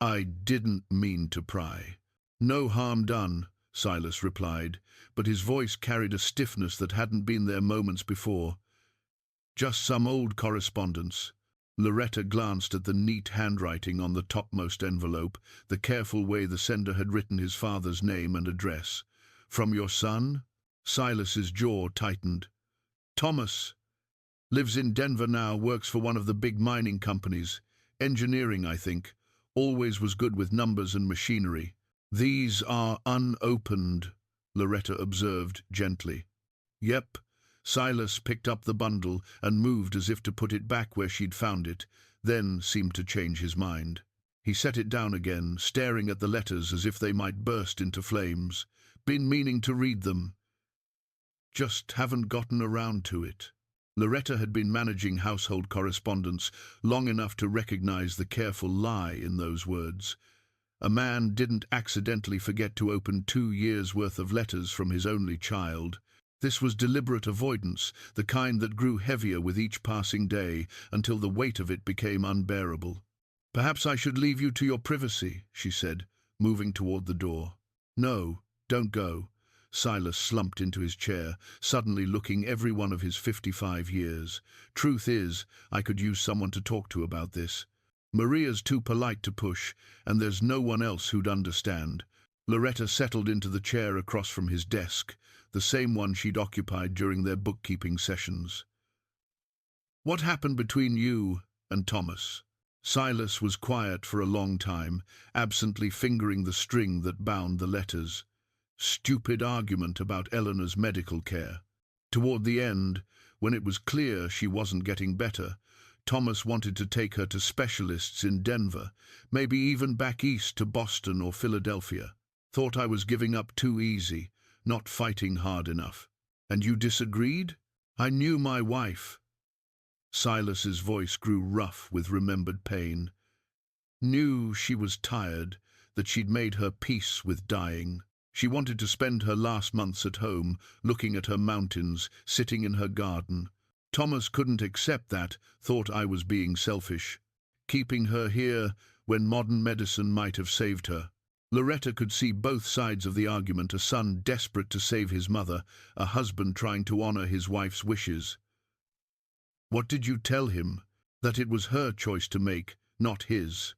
"I didn't mean to pry." "No harm done," Silas replied, but his voice carried a stiffness that hadn't been there moments before. "Just some old correspondence." Loretta glanced at the neat handwriting on the topmost envelope, the careful way the sender had written his father's name and address. "From your son?" Silas's jaw tightened. "Thomas. Lives in Denver now, works for one of the big mining companies. Engineering, I think. Always was good with numbers and machinery." "These are unopened," Loretta observed gently. "Yep." Silas picked up the bundle and moved as if to put it back where she'd found it, then seemed to change his mind. He set it down again, staring at the letters as if they might burst into flames. "Been meaning to read them. Just haven't gotten around to it." Loretta had been managing household correspondence long enough to recognize the careful lie in those words. A man didn't accidentally forget to open 2 years' worth of letters from his only child. This was deliberate avoidance, the kind that grew heavier with each passing day until the weight of it became unbearable. "Perhaps I should leave you to your privacy," she said, moving toward the door. "No, don't go." Silas slumped into his chair, suddenly looking every one of his 55 years. "Truth is, I could use someone to talk to about this. Maria's too polite to push, and there's no one else who'd understand." Loretta settled into the chair across from his desk, the same one she'd occupied during their bookkeeping sessions. "What happened between you and Thomas?" Silas was quiet for a long time, absently fingering the string that bound the letters. Stupid argument about Eleanor's medical care. Toward the end, when it was clear she wasn't getting better, Thomas wanted to take her to specialists in Denver, maybe even back east to Boston or Philadelphia. "Thought I was giving up too easy, not fighting hard enough." "And you disagreed?" "I knew my wife." Silas's voice grew rough with remembered pain. "Knew she was tired, that she'd made her peace with dying. She wanted to spend her last months at home, looking at her mountains, sitting in her garden. Thomas couldn't accept that, thought I was being selfish. Keeping her here when modern medicine might have saved her." Loretta could see both sides of the argument, a son desperate to save his mother, a husband trying to honor his wife's wishes. "What did you tell him? That it was her choice to make, not his?"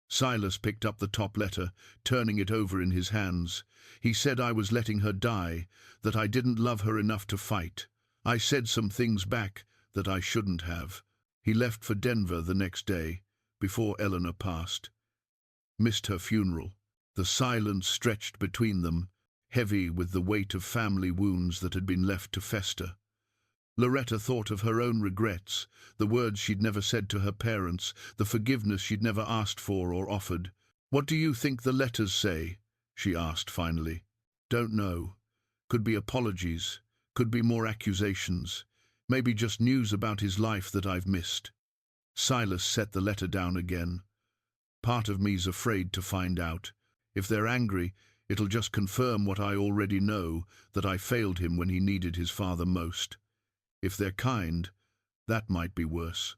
Silas picked up the top letter, turning it over in his hands. "He said I was letting her die, that I didn't love her enough to fight. I said some things back that I shouldn't have." He left for Denver the next day, before Eleanor passed. Missed her funeral. The silence stretched between them, heavy with the weight of family wounds that had been left to fester. Loretta thought of her own regrets, the words she'd never said to her parents, the forgiveness she'd never asked for or offered. "What do you think the letters say?" she asked finally. "Don't know. Could be apologies, could be more accusations, maybe just news about his life that I've missed." Silas set the letter down again. "Part of me's afraid to find out. If they're angry, it'll just confirm what I already know, that I failed him when he needed his father most. If they're kind, that might be worse."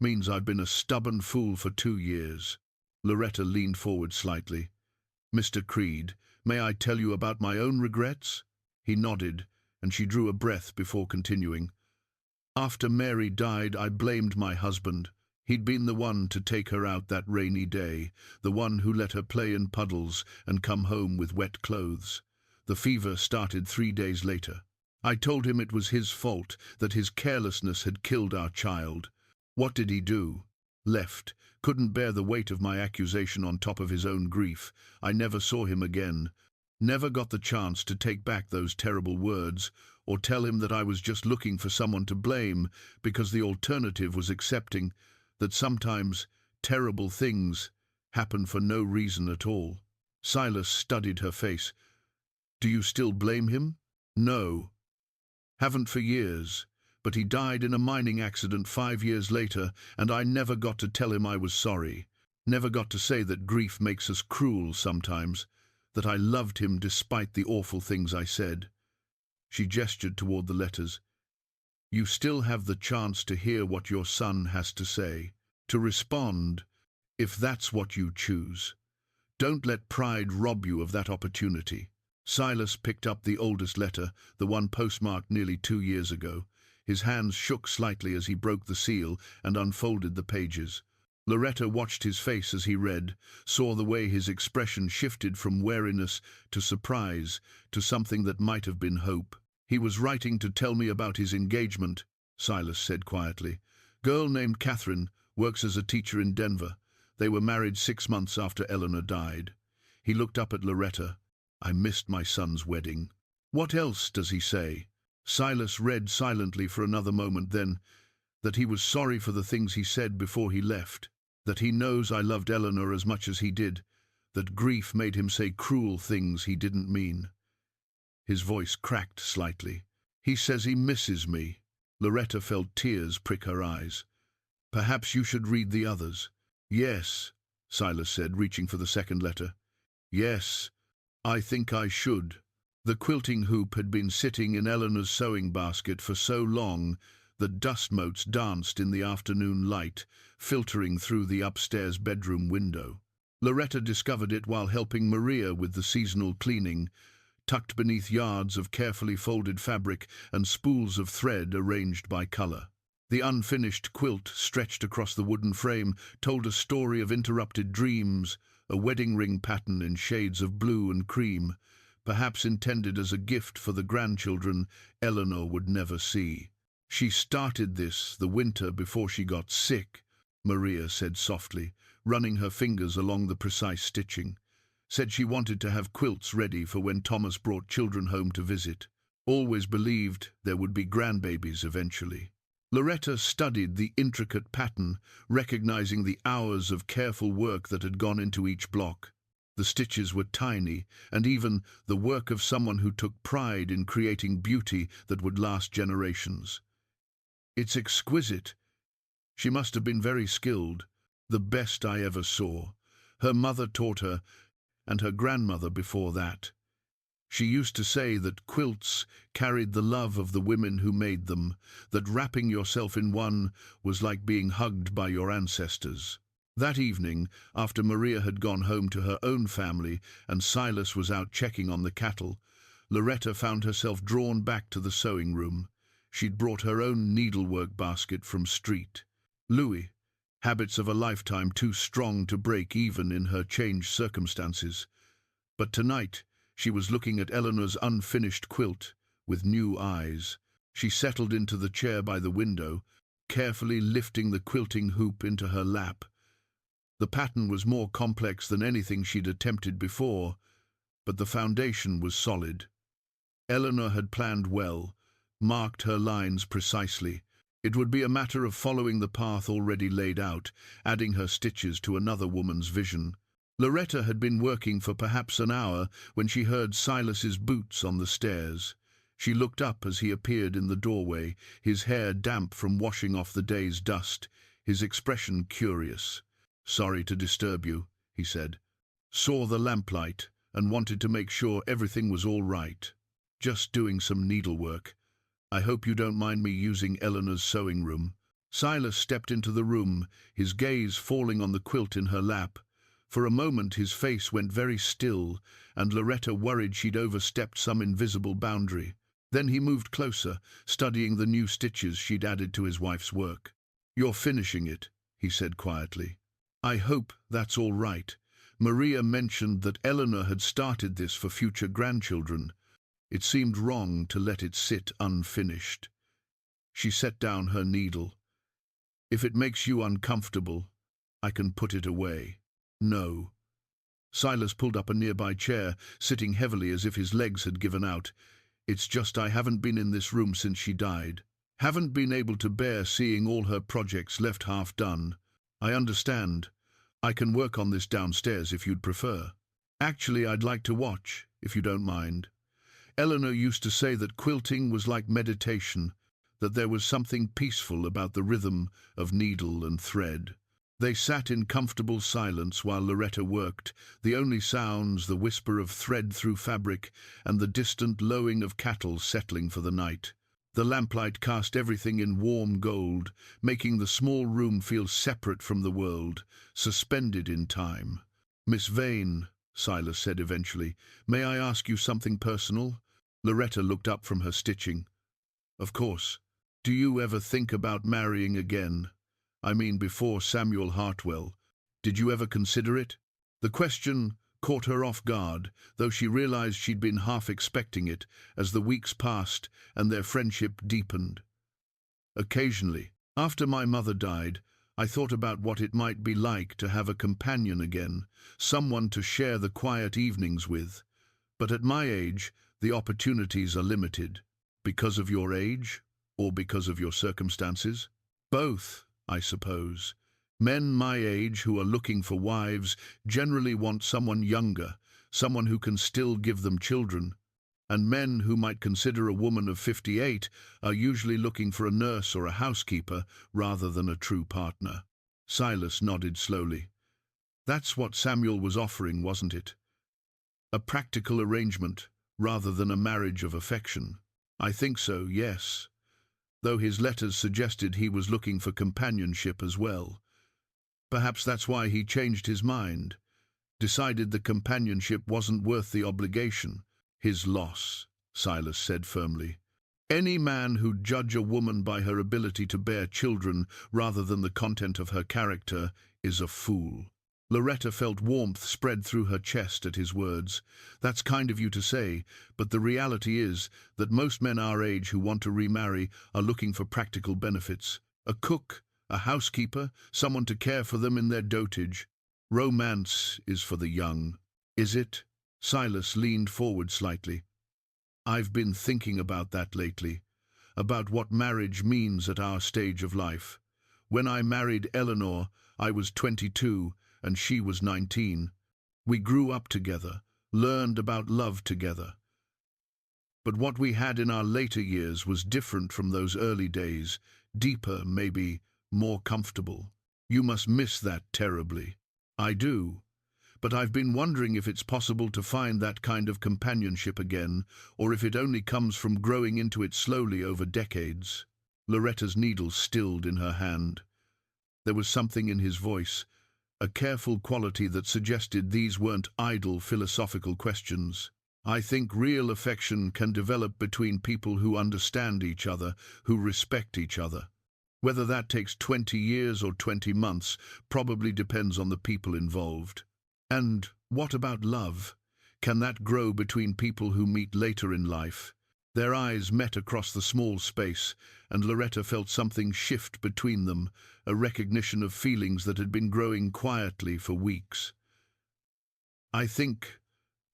Means I've been a stubborn fool for 2 years. Loretta leaned forward slightly. Mr. Creed, may I tell you about my own regrets? He nodded, and she drew a breath before continuing. After Mary died, I blamed my husband. He'd been the one to take her out that rainy day, the one who let her play in puddles and come home with wet clothes. The fever started 3 days later. I told him it was his fault, that his carelessness had killed our child. What did he do? Left. Couldn't bear the weight of my accusation on top of his own grief. I never saw him again. Never got the chance to take back those terrible words, or tell him that I was just looking for someone to blame, because the alternative was accepting that sometimes terrible things happen for no reason at all. Silas studied her face. Do you still blame him? No. Haven't for years. But he died in a mining accident 5 years later, and I never got to tell him I was sorry. Never got to say that grief makes us cruel sometimes, that I loved him despite the awful things I said. She gestured toward the letters. You still have the chance to hear what your son has to say, to respond, if that's what you choose. Don't let pride rob you of that opportunity. Silas picked up the oldest letter, the one postmarked nearly 2 years ago. His hands shook slightly as he broke the seal and unfolded the pages. Loretta watched his face as he read, saw the way his expression shifted from wariness to surprise, to something that might have been hope. He was writing to tell me about his engagement, Silas said quietly. Girl named Catherine, works as a teacher in Denver. They were married 6 months after Eleanor died. He looked up at Loretta. I missed my son's wedding. What else does he say? Silas read silently for another moment, then, that he was sorry for the things he said before he left, that he knows I loved Eleanor as much as he did, that grief made him say cruel things he didn't mean. His voice cracked slightly. He says he misses me. Loretta felt tears prick her eyes. Perhaps you should read the others. Yes, Silas said, reaching for the second letter. Yes, I think I should. The quilting hoop had been sitting in Eleanor's sewing basket for so long that dust motes danced in the afternoon light, filtering through the upstairs bedroom window. Loretta discovered it while helping Maria with the seasonal cleaning, tucked beneath yards of carefully folded fabric and spools of thread arranged by color. The unfinished quilt stretched across the wooden frame told a story of interrupted dreams, a wedding ring pattern in shades of blue and cream, perhaps intended as a gift for the grandchildren Eleanor would never see. She started this the winter before she got sick, Maria said softly, running her fingers along the precise stitching. Said she wanted to have quilts ready for when Thomas brought children home to visit. Always believed there would be grandbabies eventually. Loretta studied the intricate pattern, recognizing the hours of careful work that had gone into each block. The stitches were tiny, and even the work of someone who took pride in creating beauty that would last generations. It's exquisite. She must have been very skilled, the best I ever saw. Her mother taught her, and her grandmother before that. She used to say that quilts carried the love of the women who made them, that wrapping yourself in one was like being hugged by your ancestors. That evening, after Maria had gone home to her own family and Silas was out checking on the cattle, Loretta found herself drawn back to the sewing room. She'd brought her own needlework basket from street. Louis, habits of a lifetime too strong to break even in her changed circumstances. But tonight, she was looking at Eleanor's unfinished quilt with new eyes. She settled into the chair by the window, carefully lifting the quilting hoop into her lap. The pattern was more complex than anything she'd attempted before, but the foundation was solid. Eleanor had planned well, marked her lines precisely. It would be a matter of following the path already laid out, adding her stitches to another woman's vision. Loretta had been working for perhaps an hour when she heard Silas's boots on the stairs. She looked up as he appeared in the doorway, his hair damp from washing off the day's dust, his expression curious. "Sorry to disturb you," he said. "Saw the lamplight and wanted to make sure everything was all right. Just doing some needlework. I hope you don't mind me using Eleanor's sewing room." Silas stepped into the room, his gaze falling on the quilt in her lap. For a moment his face went very still, and Loretta worried she'd overstepped some invisible boundary. Then he moved closer, studying the new stitches she'd added to his wife's work. "You're finishing it," he said quietly. "I hope that's all right. Maria mentioned that Eleanor had started this for future grandchildren. It seemed wrong to let it sit unfinished." She set down her needle. "If it makes you uncomfortable, I can put it away." "No." Silas pulled up a nearby chair, sitting heavily as if his legs had given out. "It's just I haven't been in this room since she died. Haven't been able to bear seeing all her projects left half done. I understand. I can work on this downstairs if you'd prefer. Actually, I'd like to watch, if you don't mind. Eleanor used to say that quilting was like meditation, that there was something peaceful about the rhythm of needle and thread." They sat in comfortable silence while Loretta worked, the only sounds the whisper of thread through fabric and the distant lowing of cattle settling for the night. The lamplight cast everything in warm gold, making the small room feel separate from the world, suspended in time. "Miss Vane," Silas said eventually, "may I ask you something personal?" Loretta looked up from her stitching. "Of course. Do you ever think about marrying again? I mean, before Samuel Hartwell. Did you ever consider it?" The question caught her off guard, though she realized she'd been half expecting it as the weeks passed and their friendship deepened. "Occasionally. After my mother died, I thought about what it might be like to have a companion again, someone to share the quiet evenings with. But at my age, the opportunities are limited." "Because of your age, or because of your circumstances?" "Both, I suppose. Men my age who are looking for wives generally want someone younger, someone who can still give them children. And men who might consider a woman of 58 are usually looking for a nurse or a housekeeper rather than a true partner." Silas nodded slowly. "That's what Samuel was offering, wasn't it? A practical arrangement rather than a marriage of affection." "I think so, yes. Though his letters suggested he was looking for companionship as well. Perhaps that's why he changed his mind, decided the companionship wasn't worth the obligation." "His loss," Silas said firmly. "Any man who'd judge a woman by her ability to bear children rather than the content of her character is a fool." Loretta felt warmth spread through her chest at his words. "That's kind of you to say, but the reality is that most men our age who want to remarry are looking for practical benefits. A cook, a housekeeper, someone to care for them in their dotage. Romance is for the young." "Is it?" Silas leaned forward slightly. "I've been thinking about that lately, about what marriage means at our stage of life. When I married Eleanor, I was 22 and she was 19. We grew up together, learned about love together. But what we had in our later years was different from those early days, deeper, maybe more comfortable. You must miss that terribly." "I do. But I've been wondering if it's possible to find that kind of companionship again, or if it only comes from growing into it slowly over decades." Loretta's needle stilled in her hand. There was something in his voice, a careful quality that suggested these weren't idle philosophical questions. "I think real affection can develop between people who understand each other, who respect each other. Whether that takes 20 years or 20 months probably depends on the people involved." "And what about love? Can that grow between people who meet later in life?" Their eyes met across the small space, and Loretta felt something shift between them, a recognition of feelings that had been growing quietly for weeks. "I think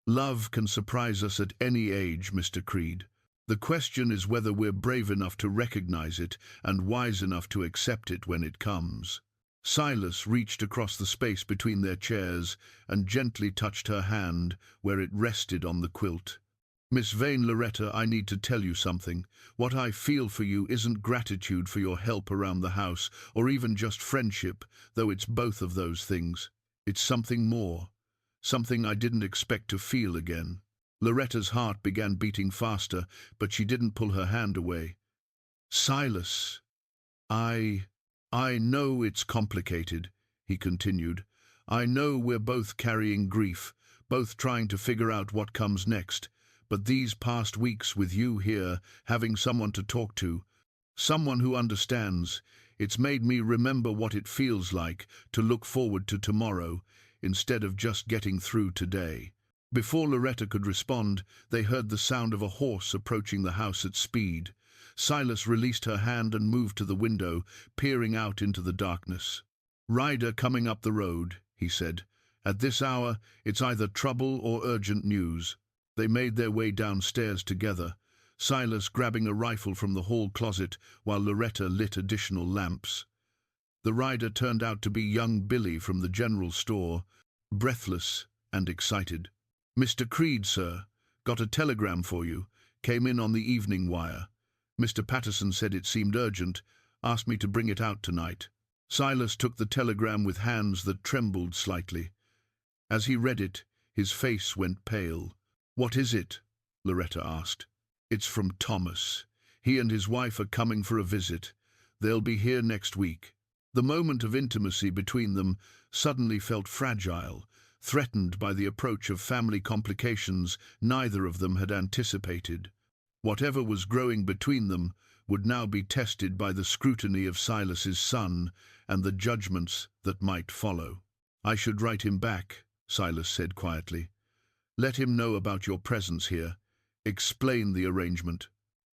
love can surprise us at any age, Mr. Creed. The question is whether we're brave enough to recognize it and wise enough to accept it when it comes." Silas reached across the space between their chairs and gently touched her hand where it rested on the quilt. "Miss Vane, Loretta, I need to tell you something. What I feel for you isn't gratitude for your help around the house, or even just friendship, though it's both of those things. It's something more, something I didn't expect to feel again." Loretta's heart began beating faster, but she didn't pull her hand away. "Silas, I I know it's complicated, he continued. I know we're both carrying grief, both trying to figure out what comes next. But these past weeks with you here, having someone to talk to, someone who understands, it's made me remember what it feels like to look forward to tomorrow instead of just getting through today. Before Loretta could respond, they heard the sound of a horse approaching the house at speed. Silas released her hand and moved to the window, peering out into the darkness. "Rider coming up the road," he said. "At this hour, it's either trouble or urgent news." They made their way downstairs together, Silas grabbing a rifle from the hall closet while Loretta lit additional lamps. The rider turned out to be young Billy from the general store, breathless and excited. "Mr. Creed, sir. Got a telegram for you. Came in on the evening wire. Mr. Patterson said it seemed urgent, asked me to bring it out tonight." Silas took the telegram with hands that trembled slightly. As he read it, his face went pale. "What is it?" Loretta asked. "It's from Thomas. He and his wife are coming for a visit. They'll be here next week." The moment of intimacy between them suddenly felt fragile, threatened by the approach of family complications neither of them had anticipated. Whatever was growing between them would now be tested by the scrutiny of Silas's son and the judgments that might follow. "I should write him back," Silas said quietly. "Let him know about your presence here. Explain the arrangement."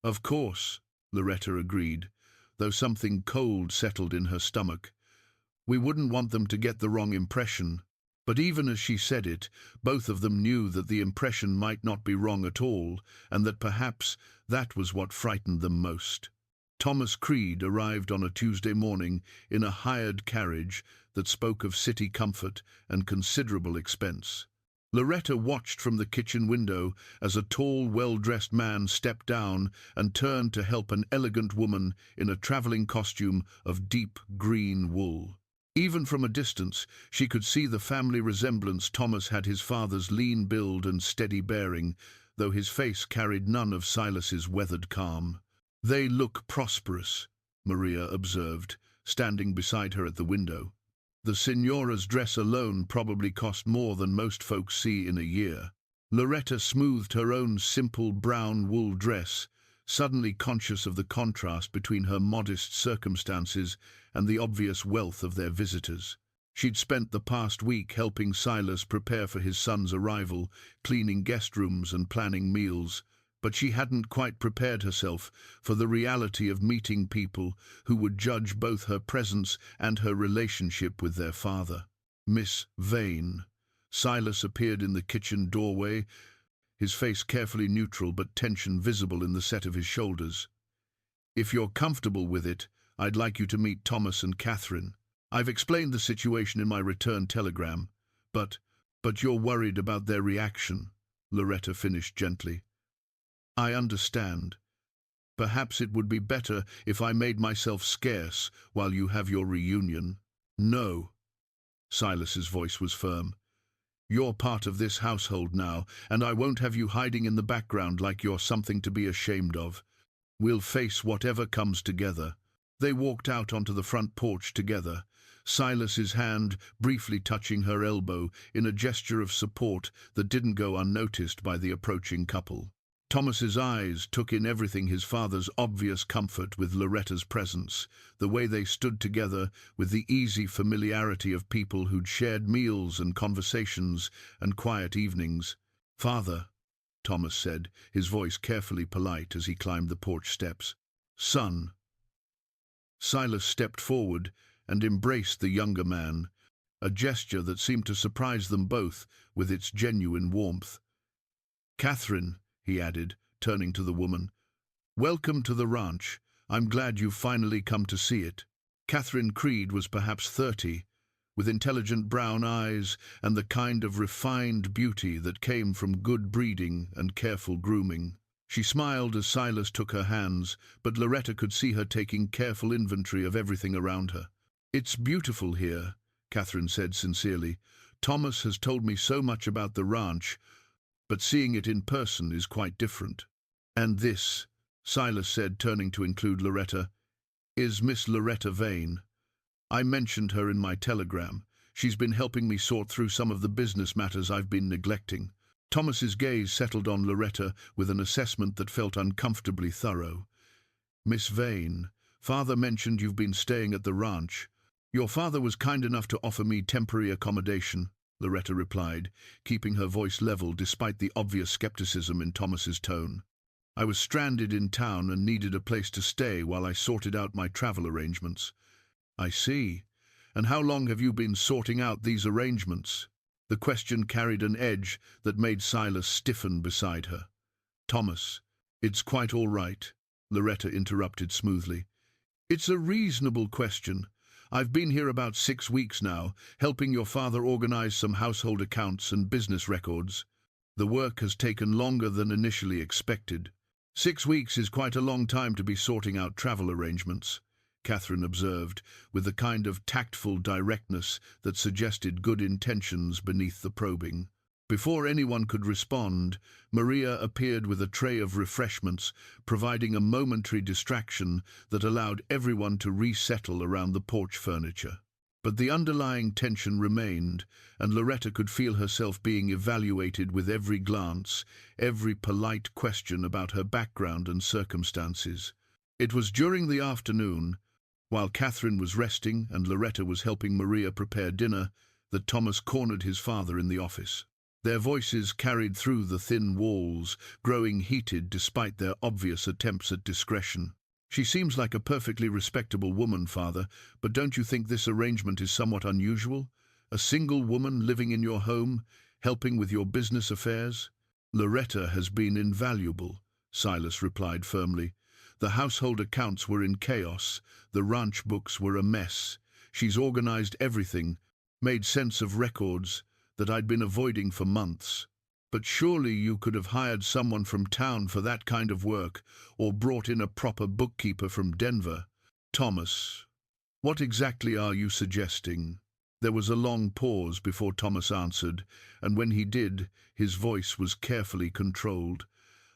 "Of course," Loretta agreed, though something cold settled in her stomach. "We wouldn't want them to get the wrong impression." But even as she said it, both of them knew that the impression might not be wrong at all, and that perhaps that was what frightened them most. Thomas Creed arrived on a Tuesday morning in a hired carriage that spoke of city comfort and considerable expense. Loretta watched from the kitchen window as a tall, well-dressed man stepped down and turned to help an elegant woman in a traveling costume of deep green wool. Even from a distance, she could see the family resemblance. Thomas had his father's lean build and steady bearing, though his face carried none of Silas's weathered calm. "They look prosperous," Maria observed, standing beside her at the window. "The signora's dress alone probably cost more than most folks see in a year." Loretta smoothed her own simple brown wool dress, suddenly conscious of the contrast between her modest circumstances and the obvious wealth of their visitors. She'd spent the past week helping Silas prepare for his son's arrival, cleaning guest rooms and planning meals, but she hadn't quite prepared herself for the reality of meeting people who would judge both her presence and her relationship with their father. "Miss Vane." Silas appeared in the kitchen doorway, his face carefully neutral but tension visible in the set of his shoulders. "If you're comfortable with it, I'd like you to meet Thomas and Catherine. I've explained the situation in my return telegram, but you're worried about their reaction," Loretta finished gently. "I understand. Perhaps it would be better if I made myself scarce while you have your reunion." "No." Silas's voice was firm. "You're part of this household now, and I won't have you hiding in the background like you're something to be ashamed of. We'll face whatever comes together." They walked out onto the front porch together, Silas's hand briefly touching her elbow in a gesture of support that didn't go unnoticed by the approaching couple. Thomas's eyes took in everything: his father's obvious comfort with Loretta's presence, the way they stood together with the easy familiarity of people who'd shared meals and conversations and quiet evenings. "Father," Thomas said, his voice carefully polite as he climbed the porch steps. "Son." Silas stepped forward and embraced the younger man, a gesture that seemed to surprise them both with its genuine warmth. "Catherine," he added, turning to the woman, "welcome to the ranch. I'm glad you've finally come to see it." Catherine Creed was perhaps 30, with intelligent brown eyes and the kind of refined beauty that came from good breeding and careful grooming. She smiled as Silas took her hands, but Loretta could see her taking careful inventory of everything around her. "It's beautiful here," Catherine said sincerely. "Thomas has told me so much about the ranch, but seeing it in person is quite different." "And this," Silas said, turning to include Loretta, "is Miss Loretta Vane. I mentioned her in my telegram. She's been helping me sort through some of the business matters I've been neglecting. Thomas's gaze settled on Loretta with an assessment that felt uncomfortably thorough. Miss Vane, father mentioned you've been staying at the ranch. Your father was kind enough to offer me temporary accommodation, Loretta replied, keeping her voice level despite the obvious skepticism in Thomas's tone. I was stranded in town and needed a place to stay while I sorted out my travel arrangements. I see. And how long have you been sorting out these arrangements? The question carried an edge that made Silas stiffen beside her. Thomas, it's quite all right, Loretta interrupted smoothly. It's a reasonable question. I've been here about 6 weeks now, helping your father organize some household accounts and business records. The work has taken longer than initially expected. 6 weeks is quite a long time to be sorting out travel arrangements, Catherine observed, with the kind of tactful directness that suggested good intentions beneath the probing. Before anyone could respond, Maria appeared with a tray of refreshments, providing a momentary distraction that allowed everyone to resettle around the porch furniture. But the underlying tension remained, and Loretta could feel herself being evaluated with every glance, every polite question about her background and circumstances. It was during the afternoon, while Catherine was resting and Loretta was helping Maria prepare dinner, that Thomas cornered his father in the office. Their voices carried through the thin walls, growing heated despite their obvious attempts at discretion. She seems like a perfectly respectable woman, father, but don't you think this arrangement is somewhat unusual? A single woman living in your home, helping with your business affairs? Loretta has been invaluable, Silas replied firmly. The household accounts were in chaos, the ranch books were a mess. She's organized everything, made sense of records that I'd been avoiding for months. But surely you could have hired someone from town for that kind of work, or brought in a proper bookkeeper from Denver. Thomas, what exactly are you suggesting? There was a long pause before Thomas answered, and when he did, his voice was carefully controlled.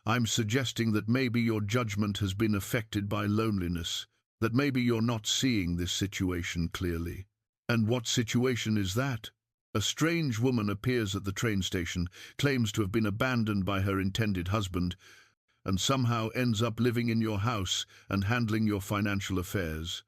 I'm suggesting that maybe your judgment has been affected by loneliness, that maybe you're not seeing this situation clearly. And what situation is that? A strange woman appears at the train station, claims to have been abandoned by her intended husband, and somehow ends up living in your house and handling your financial affairs.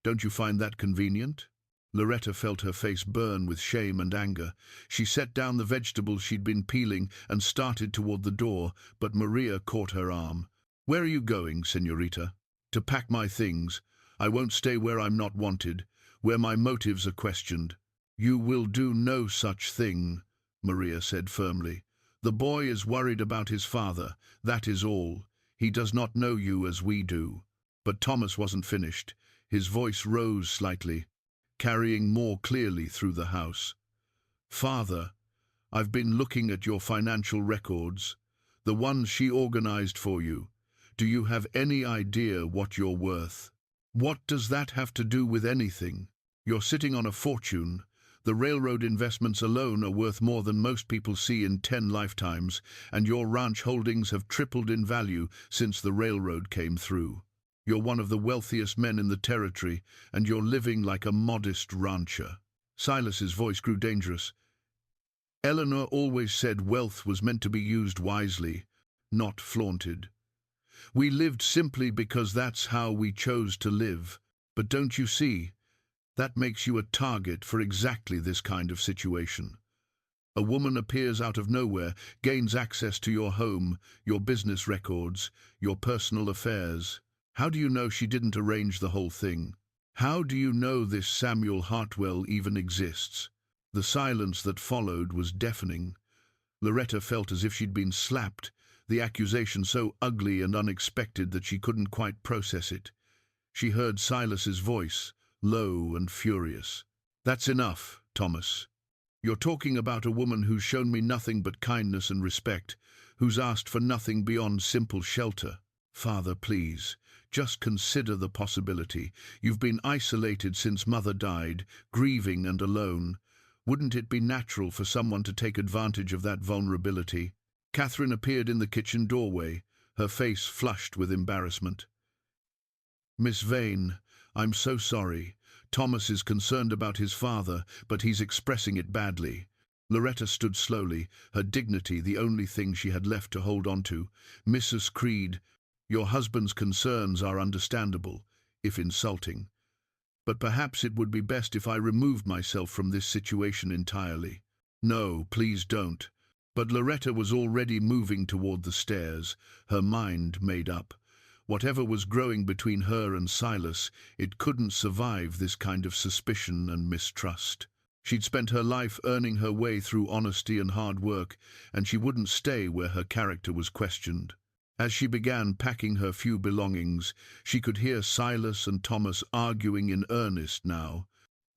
Don't you find that convenient? Loretta felt her face burn with shame and anger. She set down the vegetables she'd been peeling and started toward the door, but Maria caught her arm. Where are you going, señorita? To pack my things. I won't stay where I'm not wanted, where my motives are questioned. You will do no such thing, Maria said firmly. The boy is worried about his father, that is all. He does not know you as we do. But Thomas wasn't finished. His voice rose slightly, carrying more clearly through the house. Father, I've been looking at your financial records, the ones she organized for you. Do you have any idea what you're worth? What does that have to do with anything? You're sitting on a fortune. The railroad investments alone are worth more than most people see in 10 lifetimes, and your ranch holdings have tripled in value since the railroad came through. You're one of the wealthiest men in the territory, and you're living like a modest rancher. Silas's voice grew dangerous. Eleanor always said wealth was meant to be used wisely, not flaunted. We lived simply because that's how we chose to live. But don't you see? That makes you a target for exactly this kind of situation. A woman appears out of nowhere, gains access to your home, your business records, your personal affairs. How do you know she didn't arrange the whole thing? How do you know this Samuel Hartwell even exists? The silence that followed was deafening. Loretta felt as if she'd been slapped, the accusation so ugly and unexpected that she couldn't quite process it. She heard Silas's voice, low and furious. That's enough, Thomas. You're talking about a woman who's shown me nothing but kindness and respect, who's asked for nothing beyond simple shelter. Father, please, just consider the possibility. You've been isolated since Mother died, grieving and alone. Wouldn't it be natural for someone to take advantage of that vulnerability? Catherine appeared in the kitchen doorway, her face flushed with embarrassment. Miss Vane, I'm so sorry. Thomas is concerned about his father, but he's expressing it badly. Loretta stood slowly, her dignity the only thing she had left to hold on to. Mrs. Creed, your husband's concerns are understandable, if insulting. But perhaps it would be best if I removed myself from this situation entirely. No, please don't. But Loretta was already moving toward the stairs, her mind made up. Whatever was growing between her and Silas, it couldn't survive this kind of suspicion and mistrust. She'd spent her life earning her way through honesty and hard work, and she wouldn't stay where her character was questioned. As she began packing her few belongings, she could hear Silas and Thomas arguing in earnest now,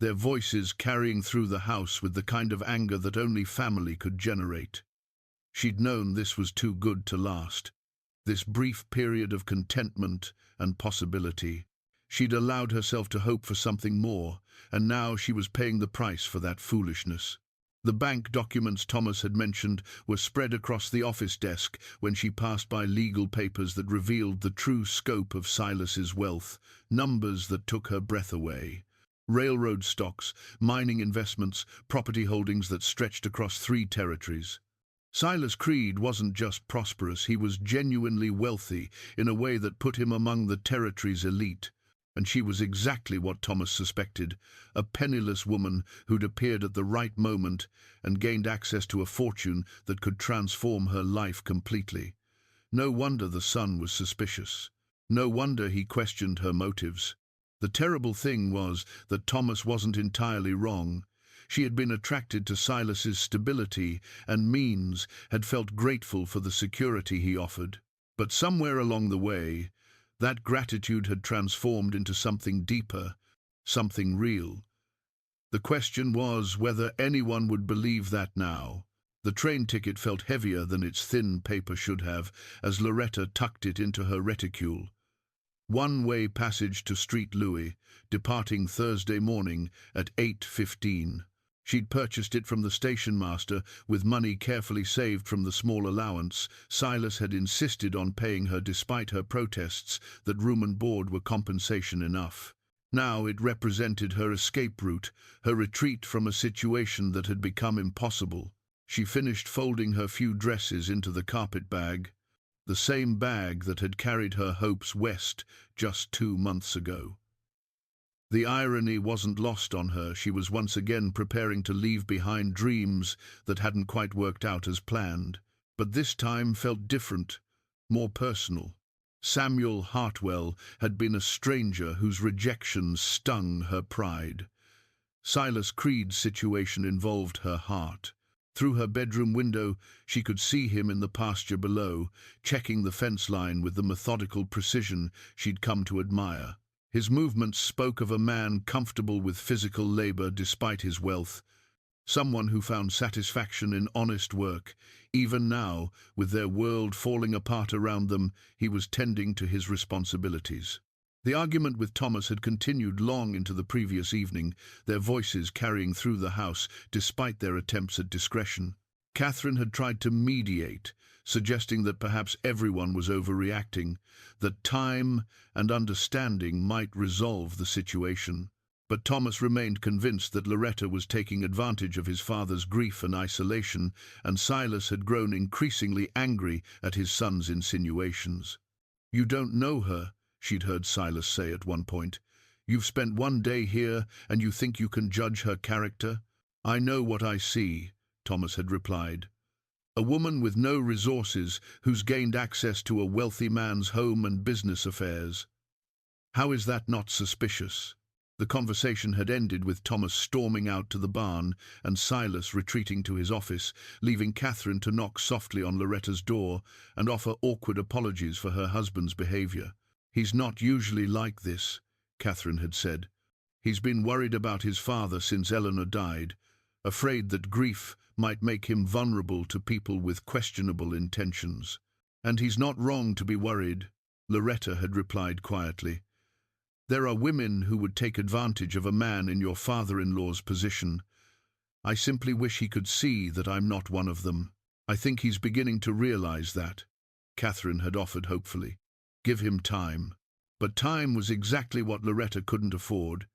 their voices carrying through the house with the kind of anger that only family could generate. She'd known this was too good to last, this brief period of contentment and possibility. She'd allowed herself to hope for something more, and now she was paying the price for that foolishness. The bank documents Thomas had mentioned were spread across the office desk when she passed by legal papers that revealed the true scope of Silas's wealth, numbers that took her breath away. Railroad stocks, mining investments, property holdings that stretched across 3 territories. Silas Creed wasn't just prosperous, he was genuinely wealthy in a way that put him among the territory's elite. And she was exactly what Thomas suspected, a penniless woman who'd appeared at the right moment and gained access to a fortune that could transform her life completely. No wonder the son was suspicious. No wonder he questioned her motives. The terrible thing was that Thomas wasn't entirely wrong. She had been attracted to Silas's stability and means, had felt grateful for the security he offered. But somewhere along the way, that gratitude had transformed into something deeper, something real. The question was whether anyone would believe that now. The train ticket felt heavier than its thin paper should have as Loretta tucked it into her reticule. One-way passage to Street Louis, departing Thursday morning at 8:15. She'd purchased it from the station master with money carefully saved from the small allowance. Silas had insisted on paying her despite her protests that room and board were compensation enough. Now it represented her escape route, her retreat from a situation that had become impossible. She finished folding her few dresses into the carpet bag, the same bag that had carried her hopes west just 2 months ago. The irony wasn't lost on her. She was once again preparing to leave behind dreams that hadn't quite worked out as planned. But this time felt different, more personal. Samuel Hartwell had been a stranger whose rejection stung her pride. Silas Creed's situation involved her heart. Through her bedroom window, she could see him in the pasture below, checking the fence line with the methodical precision she'd come to admire. His movements spoke of a man comfortable with physical labor despite his wealth, someone who found satisfaction in honest work. Even now, with their world falling apart around them, he was tending to his responsibilities. The argument with Thomas had continued long into the previous evening, their voices carrying through the house despite their attempts at discretion. Catherine had tried to mediate, suggesting that perhaps everyone was overreacting, that time and understanding might resolve the situation. But Thomas remained convinced that Loretta was taking advantage of his father's grief and isolation, and Silas had grown increasingly angry at his son's insinuations. "You don't know her," she'd heard Silas say at one point. "You've spent 1 day here, and you think you can judge her character?" "I know what I see," Thomas had replied. "A woman with no resources who's gained access to a wealthy man's home and business affairs. How is that not suspicious?" The conversation had ended with Thomas storming out to the barn and Silas retreating to his office, leaving Catherine to knock softly on Loretta's door and offer awkward apologies for her husband's behavior. "He's not usually like this," Catherine had said. "He's been worried about his father since Eleanor died, afraid that grief might make him vulnerable to people with questionable intentions." "And he's not wrong to be worried," Loretta had replied quietly. "There are women who would take advantage of a man in your father-in-law's position. I simply wish he could see that I'm not one of them." "I think he's beginning to realize that," Catherine had offered hopefully. "Give him time." But time was exactly what Loretta couldn't afford.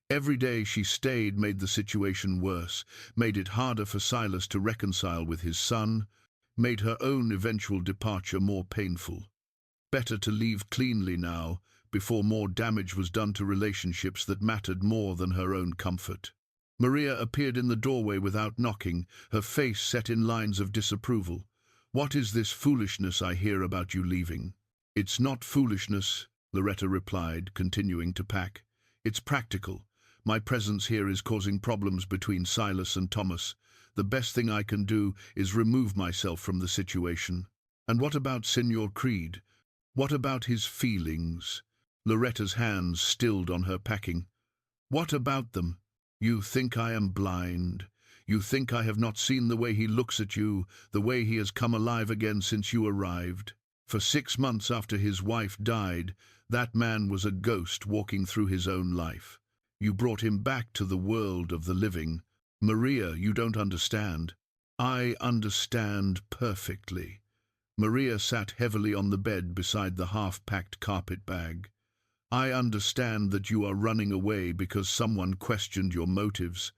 Every day she stayed made the situation worse, made it harder for Silas to reconcile with his son, made her own eventual departure more painful. Better to leave cleanly now, before more damage was done to relationships that mattered more than her own comfort. Maria appeared in the doorway without knocking, her face set in lines of disapproval. "What is this foolishness I hear about you leaving?" "It's not foolishness," Loretta replied, continuing to pack. "It's practical. My presence here is causing problems between Silas and Thomas. The best thing I can do is remove myself from the situation." "And what about Signor Creed? What about his feelings?" Loretta's hands stilled on her packing. "What about them? You think I am blind. You think I have not seen the way he looks at you, the way he has come alive again since you arrived. For 6 months after his wife died, that man was a ghost walking through his own life. You brought him back to the world of the living. Maria, you don't understand." "I understand perfectly." Maria sat heavily on the bed beside the half-packed carpet bag. "I understand that you are running away because someone questioned your motives,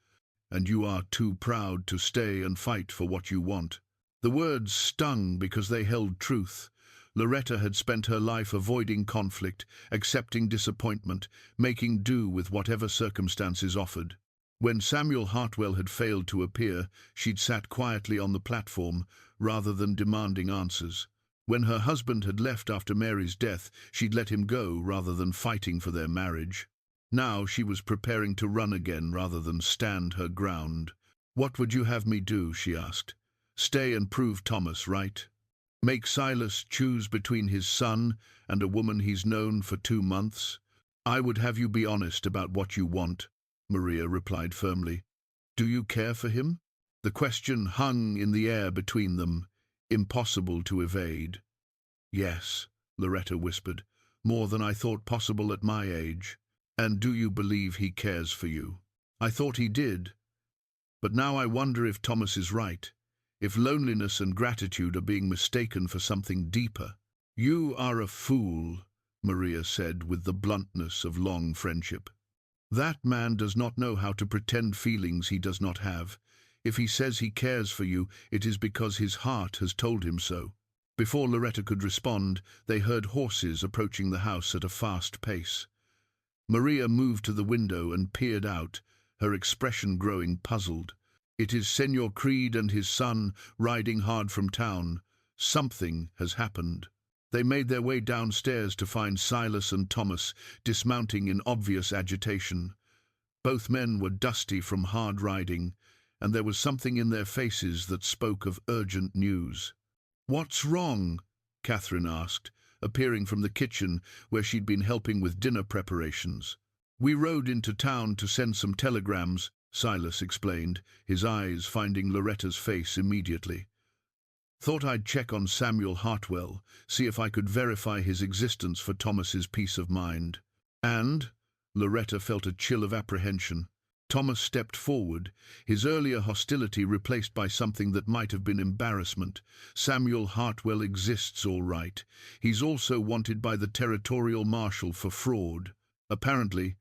and you are too proud to stay and fight for what you want." The words stung because they held truth. Loretta had spent her life avoiding conflict, accepting disappointment, making do with whatever circumstances offered. When Samuel Hartwell had failed to appear, she'd sat quietly on the platform, rather than demanding answers. When her husband had left after Mary's death, she'd let him go rather than fighting for their marriage. Now she was preparing to run again rather than stand her ground. "What would you have me do?" she asked. "Stay and prove Thomas right? Make Silas choose between his son and a woman he's known for 2 months? I would have you be honest about what you want," Maria replied firmly. "Do you care for him?" The question hung in the air between them, impossible to evade. "Yes," Loretta whispered, "more than I thought possible at my age." "And do you believe he cares for you?" "I thought he did. But now I wonder if Thomas is right, if loneliness and gratitude are being mistaken for something deeper." "You are a fool," Maria said with the bluntness of long friendship. "That man does not know how to pretend feelings he does not have. If he says he cares for you, it is because his heart has told him so." Before Loretta could respond, they heard horses approaching the house at a fast pace. Maria moved to the window and peered out, her expression growing puzzled. "It is Signor Creed and his son riding hard from town. Something has happened." They made their way downstairs to find Silas and Thomas dismounting in obvious agitation. Both men were dusty from hard riding, and there was something in their faces that spoke of urgent news. "What's wrong?" Catherine asked, appearing from the kitchen where she'd been helping with dinner preparations. "We rode into town to send some telegrams," Silas explained, his eyes finding Loretta's face immediately. "Thought I'd check on Samuel Hartwell, see if I could verify his existence for Thomas's peace of mind." "And?" Loretta felt a chill of apprehension. Thomas stepped forward, his earlier hostility replaced by something that might have been embarrassment. "Samuel Hartwell exists all right. He's also wanted by the territorial marshal for fraud. Apparently,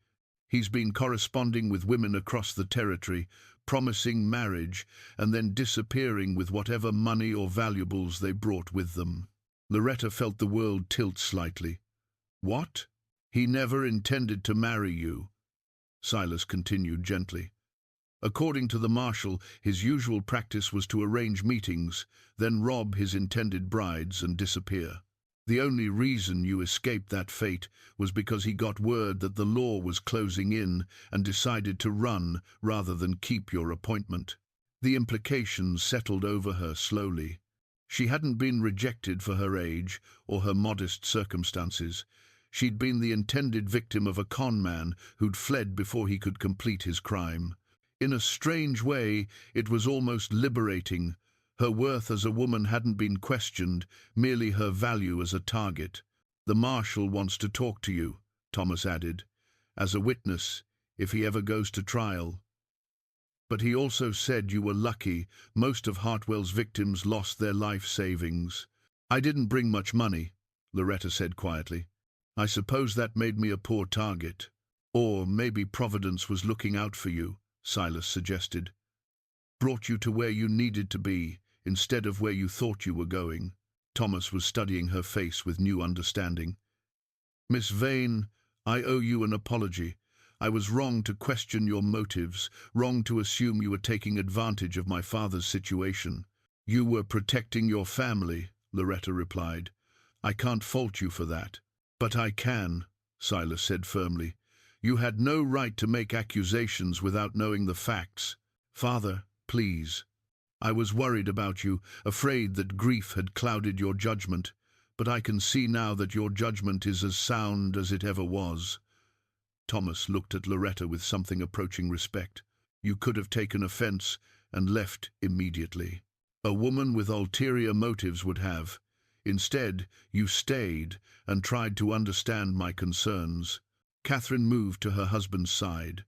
he's been corresponding with women across the territory, promising marriage, and then disappearing with whatever money or valuables they brought with them." Loretta felt the world tilt slightly. "What?" "He never intended to marry you," Silas continued gently. "According to the marshal, his usual practice was to arrange meetings, then rob his intended brides and disappear. The only reason you escaped that fate was because he got word that the law was closing in and decided to run rather than keep your appointment." The implications settled over her slowly. She hadn't been rejected for her age or her modest circumstances. She'd been the intended victim of a con man who'd fled before he could complete his crime. In a strange way, it was almost liberating. Her worth as a woman hadn't been questioned, merely her value as a target. "The marshal wants to talk to you," Thomas added, "as a witness, if he ever goes to trial. But he also said you were lucky. Most of Hartwell's victims lost their life savings." "I didn't bring much money," Loretta said quietly. "I suppose that made me a poor target." Or maybe Providence was looking out for you, Silas suggested. Brought you to where you needed to be, instead of where you thought you were going. Thomas was studying her face with new understanding. Miss Vane, I owe you an apology. I was wrong to question your motives, wrong to assume you were taking advantage of my father's situation. You were protecting your family, Loretta replied. I can't fault you for that. But I can, Silas said firmly. You had no right to make accusations without knowing the facts. Father, please. I was worried about you, afraid that grief had clouded your judgment, but I can see now that your judgment is as sound as it ever was. Thomas looked at Loretta with something approaching respect. You could have taken offense and left immediately. A woman with ulterior motives would have. Instead, you stayed and tried to understand my concerns. Catherine moved to her husband's side.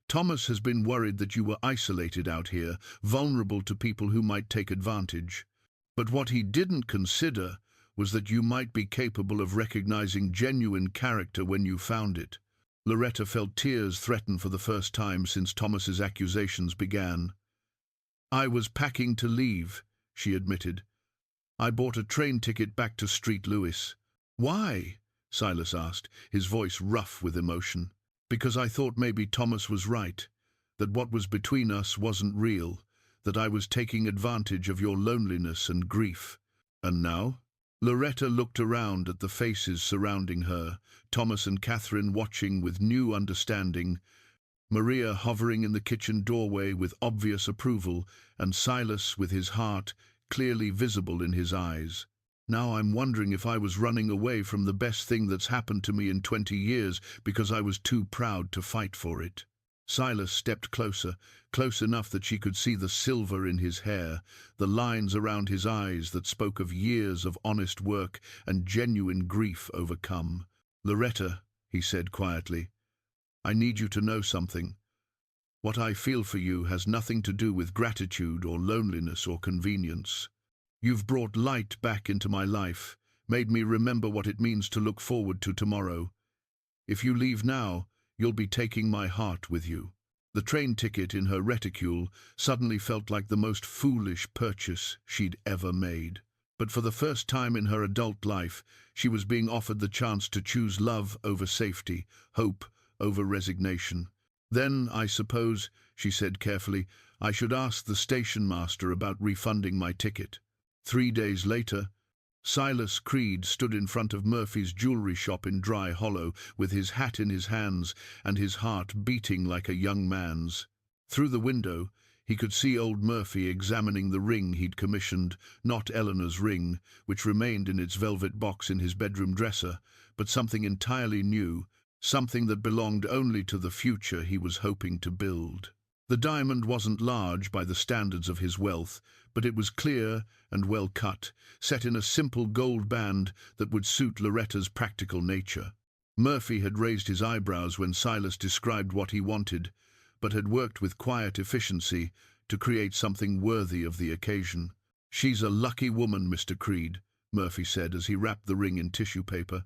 Thomas has been worried that you were isolated out here, vulnerable to people who might take advantage. But what he didn't consider was that you might be capable of recognizing genuine character when you found it. Loretta felt tears threaten for the first time since Thomas's accusations began. I was packing to leave, she admitted. I bought a train ticket back to St. Louis. Why? Silas asked, his voice rough with emotion. Because I thought maybe Thomas was right, that what was between us wasn't real, that I was taking advantage of your loneliness and grief. And now? Loretta looked around at the faces surrounding her, Thomas and Catherine watching with new understanding, Maria hovering in the kitchen doorway with obvious approval, and Silas with his heart clearly visible in his eyes. Now I'm wondering if I was running away from the best thing that's happened to me in 20 years because I was too proud to fight for it. Silas stepped closer, close enough that she could see the silver in his hair, the lines around his eyes that spoke of years of honest work and genuine grief overcome. Loretta, he said quietly, I need you to know something. What I feel for you has nothing to do with gratitude or loneliness or convenience. You've brought light back into my life, made me remember what it means to look forward to tomorrow. If you leave now, you'll be taking my heart with you. The train ticket in her reticule suddenly felt like the most foolish purchase she'd ever made. But for the first time in her adult life, she was being offered the chance to choose love over safety, hope over resignation. Then, I suppose, she said carefully, I should ask the station master about refunding my ticket. 3 days later, Silas Creed stood in front of Murphy's jewelry shop in Dry Hollow with his hat in his hands and his heart beating like a young man's. Through the window, he could see old Murphy examining the ring he'd commissioned, not Eleanor's ring, which remained in its velvet box in his bedroom dresser, but something entirely new, something that belonged only to the future he was hoping to build. The diamond wasn't large by the standards of his wealth, but it was clear and well cut, set in a simple gold band that would suit Loretta's practical nature. Murphy had raised his eyebrows when Silas described what he wanted, but had worked with quiet efficiency to create something worthy of the occasion. She's a lucky woman, Mr. Creed, Murphy said as he wrapped the ring in tissue paper.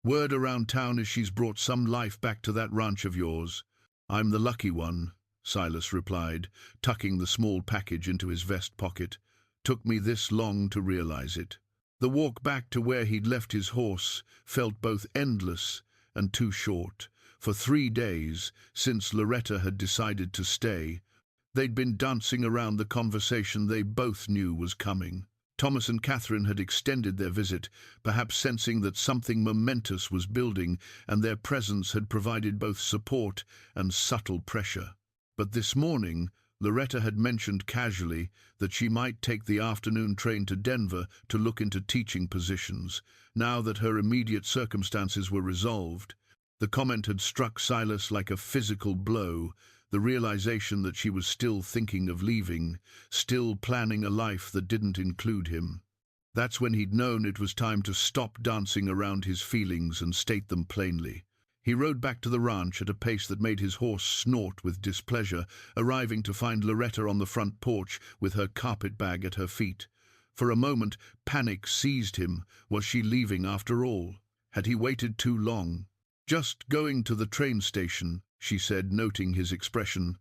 Word around town is she's brought some life back to that ranch of yours. I'm the lucky one, Silas replied, tucking the small package into his vest pocket. Took me this long to realize it. The walk back to where he'd left his horse felt both endless and too short. For 3 days, since Loretta had decided to stay, they'd been dancing around the conversation they both knew was coming. Thomas and Catherine had extended their visit, perhaps sensing that something momentous was building, and their presence had provided both support and subtle pressure. But this morning, Loretta had mentioned casually that she might take the afternoon train to Denver to look into teaching positions, now that her immediate circumstances were resolved. The comment had struck Silas like a physical blow, the realization that she was still thinking of leaving, still planning a life that didn't include him. That's when he'd known it was time to stop dancing around his feelings and state them plainly. He rode back to the ranch at a pace that made his horse snort with displeasure, arriving to find Loretta on the front porch with her carpet bag at her feet. For a moment, panic seized him. Was she leaving after all? Had he waited too long? "Just going to the train station," she said, noting his expression.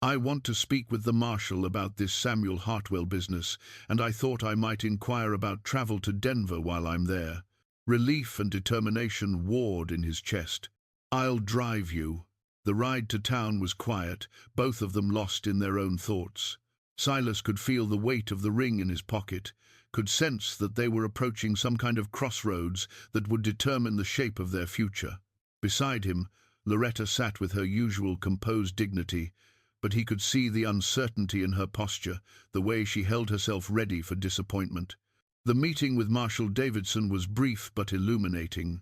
"I want to speak with the marshal about this Samuel Hartwell business, and I thought I might inquire about travel to Denver while I'm there." Relief and determination warred in his chest. "I'll drive you." The ride to town was quiet, both of them lost in their own thoughts. Silas could feel the weight of the ring in his pocket, could sense that they were approaching some kind of crossroads that would determine the shape of their future. Beside him, Loretta sat with her usual composed dignity, but he could see the uncertainty in her posture, the way she held herself ready for disappointment. The meeting with Marshal Davidson was brief but illuminating.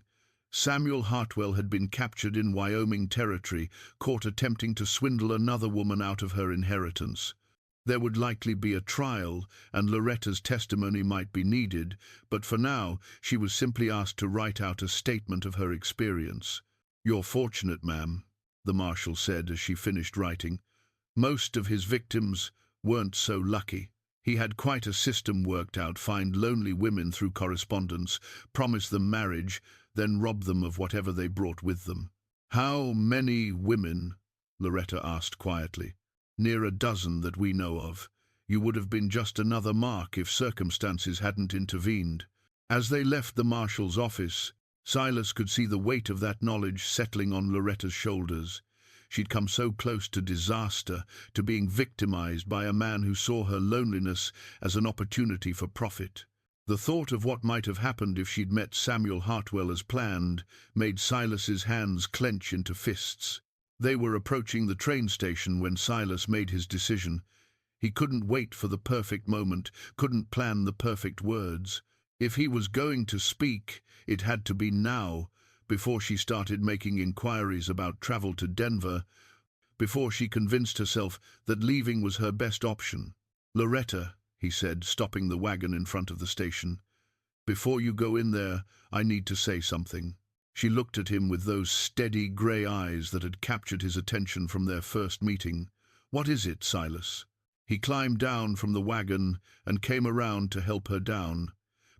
Samuel Hartwell had been captured in Wyoming territory, caught attempting to swindle another woman out of her inheritance. There would likely be a trial, and Loretta's testimony might be needed, but for now she was simply asked to write out a statement of her experience. "You're fortunate, ma'am," the marshal said as she finished writing. "Most of his victims weren't so lucky. He had quite a system worked out: find lonely women through correspondence, promise them marriage, then rob them of whatever they brought with them." "How many women?" Loretta asked quietly. "Near a dozen that we know of. You would have been just another mark if circumstances hadn't intervened." As they left the marshal's office, Silas could see the weight of that knowledge settling on Loretta's shoulders. She'd come so close to disaster, to being victimized by a man who saw her loneliness as an opportunity for profit. The thought of what might have happened if she'd met Samuel Hartwell as planned made Silas's hands clench into fists. They were approaching the train station when Silas made his decision. He couldn't wait for the perfect moment, couldn't plan the perfect words. If he was going to speak, it had to be now, before she started making inquiries about travel to Denver, before she convinced herself that leaving was her best option. "Loretta," he said, stopping the wagon in front of the station, "before you go in there, I need to say something." She looked at him with those steady grey eyes that had captured his attention from their first meeting. "What is it, Silas?" He climbed down from the wagon and came around to help her down,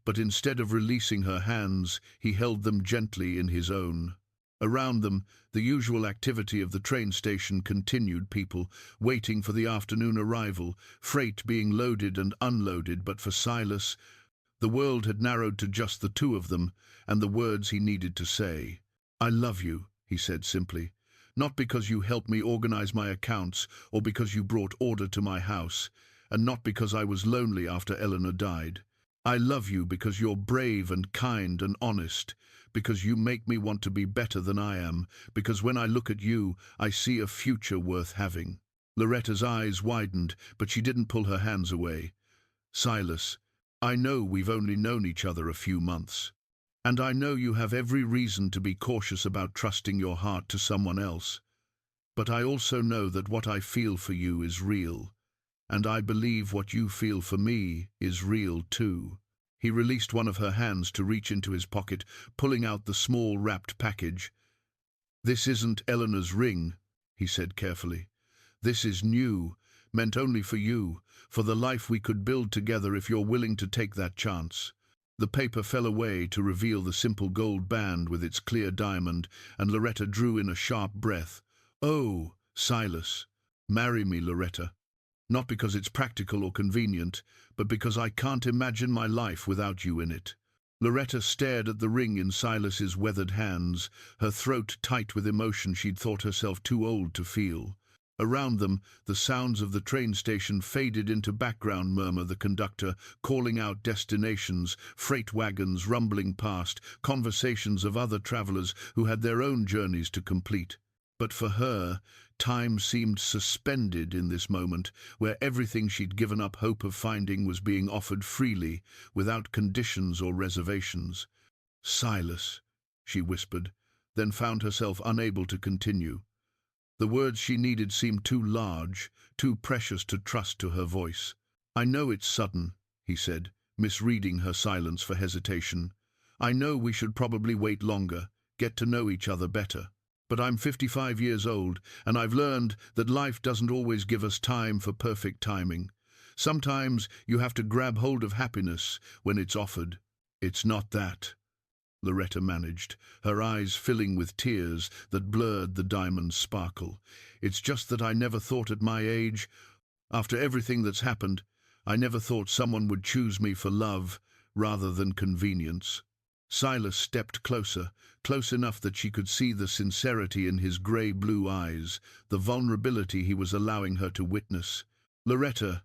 but instead of releasing her hands, he held them gently in his own. Around them, the usual activity of the train station continued: people waiting for the afternoon arrival, freight being loaded and unloaded, but for Silas, the world had narrowed to just the two of them and the words he needed to say. "I love you," he said simply, "not because you helped me organize my accounts or because you brought order to my house, and not because I was lonely after Eleanor died. I love you because you're brave and kind and honest, because you make me want to be better than I am, because when I look at you, I see a future worth having." Loretta's eyes widened, but she didn't pull her hands away. "Silas, I know we've only known each other a few months, and I know you have every reason to be cautious about trusting your heart to someone else, but I also know that what I feel for you is real, and I believe what you feel for me is real too." He released one of her hands to reach into his pocket, pulling out the small wrapped package. "This isn't Eleanor's ring," he said carefully. "This is new, meant only for you, for the life we could build together if you're willing to take that chance." The paper fell away to reveal the simple gold band with its clear diamond, and Loretta drew in a sharp breath. "Oh, Silas, marry me, Loretta. Not because it's practical or convenient, but because I can't imagine my life without you in it." Loretta stared at the ring in Silas's weathered hands, her throat tight with emotion she'd thought herself too old to feel. Around them, the sounds of the train station faded into background murmur: the conductor calling out destinations, freight wagons rumbling past, conversations of other travelers who had their own journeys to complete. But for her, time seemed suspended in this moment, where everything she'd given up hope of finding was being offered freely, without conditions or reservations. "Silas," she whispered, then found herself unable to continue. The words she needed seemed too large, too precious to trust to her voice. "I know it's sudden," he said, misreading her silence for hesitation. "I know we should probably wait longer, get to know each other better. But I'm 55 years old, and I've learned that life doesn't always give us time for perfect timing. Sometimes you have to grab hold of happiness when it's offered." "It's not that." Loretta managed, her eyes filling with tears that blurred the diamond's sparkle. It's just that I never thought at my age, after everything that's happened, I never thought someone would choose me for love rather than convenience. Silas stepped closer, close enough that she could see the sincerity in his grey-blue eyes, the vulnerability he was allowing her to witness. Loretta,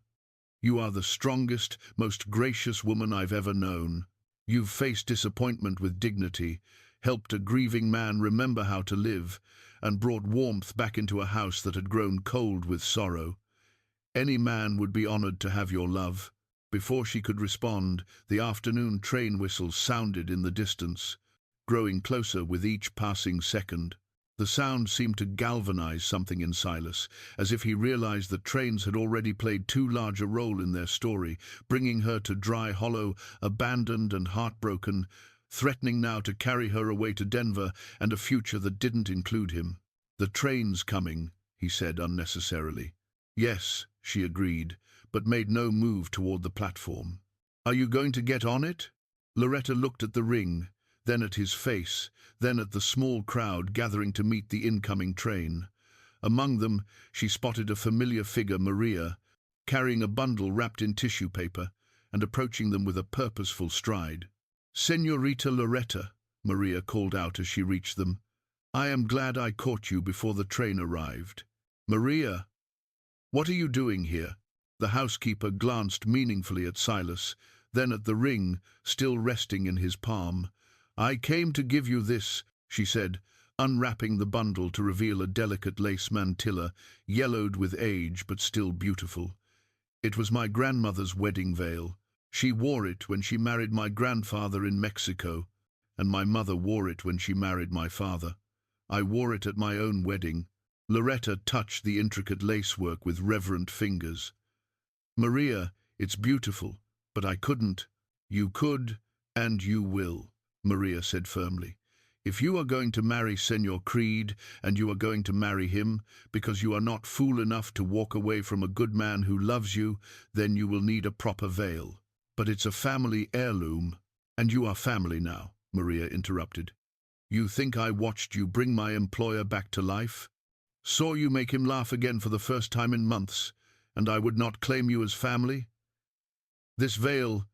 you are the strongest, most gracious woman I've ever known. You've faced disappointment with dignity, helped a grieving man remember how to live, and brought warmth back into a house that had grown cold with sorrow. Any man would be honored to have your love. Before she could respond, the afternoon train whistle sounded in the distance, growing closer with each passing second. The sound seemed to galvanize something in Silas, as if he realized that trains had already played too large a role in their story, bringing her to Dry Hollow, abandoned and heartbroken, threatening now to carry her away to Denver and a future that didn't include him. "The train's coming," he said unnecessarily. "Yes," she agreed, but made no move toward the platform. "Are you going to get on it?" Loretta looked at the ring, then at his face, then at the small crowd gathering to meet the incoming train. Among them, she spotted a familiar figure, Maria, carrying a bundle wrapped in tissue paper and approaching them with a purposeful stride. "Señorita Loretta," Maria called out as she reached them. "I am glad I caught you before the train arrived." "Maria, what are you doing here?" The housekeeper glanced meaningfully at Silas, then at the ring, still resting in his palm. "I came to give you this," she said, unwrapping the bundle to reveal a delicate lace mantilla, yellowed with age but still beautiful. "It was my grandmother's wedding veil. She wore it when she married my grandfather in Mexico, and my mother wore it when she married my father. I wore it at my own wedding." Loretta touched the intricate lacework with reverent fingers. "Maria, it's beautiful, but I couldn't." "You could, and you will," Maria said firmly. "If you are going to marry Señor Creed, and you are going to marry him because you are not fool enough to walk away from a good man who loves you, then you will need a proper veil. But it's a family heirloom." "And you are family now," Maria interrupted. "You think I watched you bring my employer back to life? Saw you make him laugh again for the first time in months, and I would not claim you as family? This veil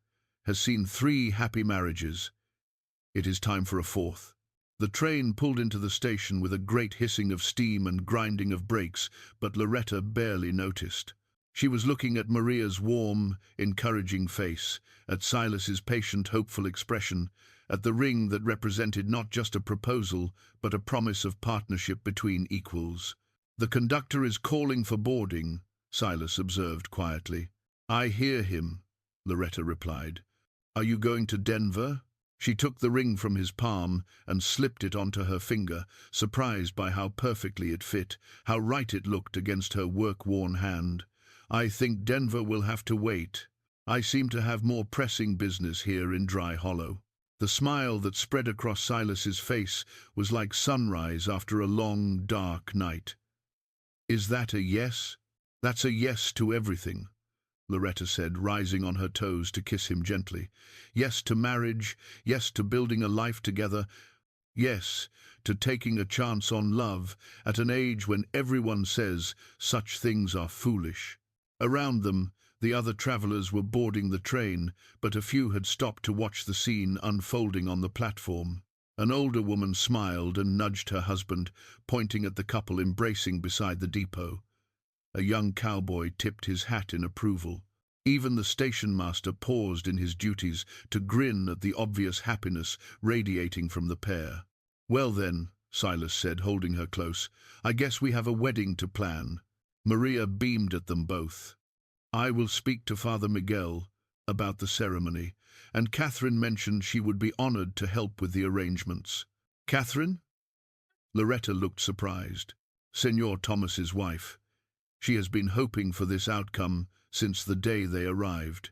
has seen 3 happy marriages. It is time for a 4th. The train pulled into the station with a great hissing of steam and grinding of brakes, but Loretta barely noticed. She was looking at Maria's warm, encouraging face, at Silas's patient, hopeful expression, at the ring that represented not just a proposal, but a promise of partnership between equals. "The conductor is calling for boarding," Silas observed quietly. "I hear him," Loretta replied. "Are you going to Denver?" She took the ring from his palm and slipped it onto her finger, surprised by how perfectly it fit, how right it looked against her work-worn hand. "I think Denver will have to wait. I seem to have more pressing business here in Dry Hollow." The smile that spread across Silas's face was like sunrise after a long, dark night. "Is that a yes?" "That's a yes to everything," Loretta said, rising on her toes to kiss him gently. "Yes to marriage, yes to building a life together, yes to taking a chance on love at an age when everyone says such things are foolish." Around them, the other travelers were boarding the train, but a few had stopped to watch the scene unfolding on the platform. An older woman smiled and nudged her husband, pointing at the couple embracing beside the depot. A young cowboy tipped his hat in approval. Even the station master paused in his duties to grin at the obvious happiness radiating from the pair. "Well then," Silas said, holding her close, "I guess we have a wedding to plan." Maria beamed at them both. "I will speak to Father Miguel about the ceremony, and Catherine mentioned she would be honored to help with the arrangements." "Catherine?" Loretta looked surprised. "Señor Thomas's wife. She has been hoping for this outcome since the day they arrived.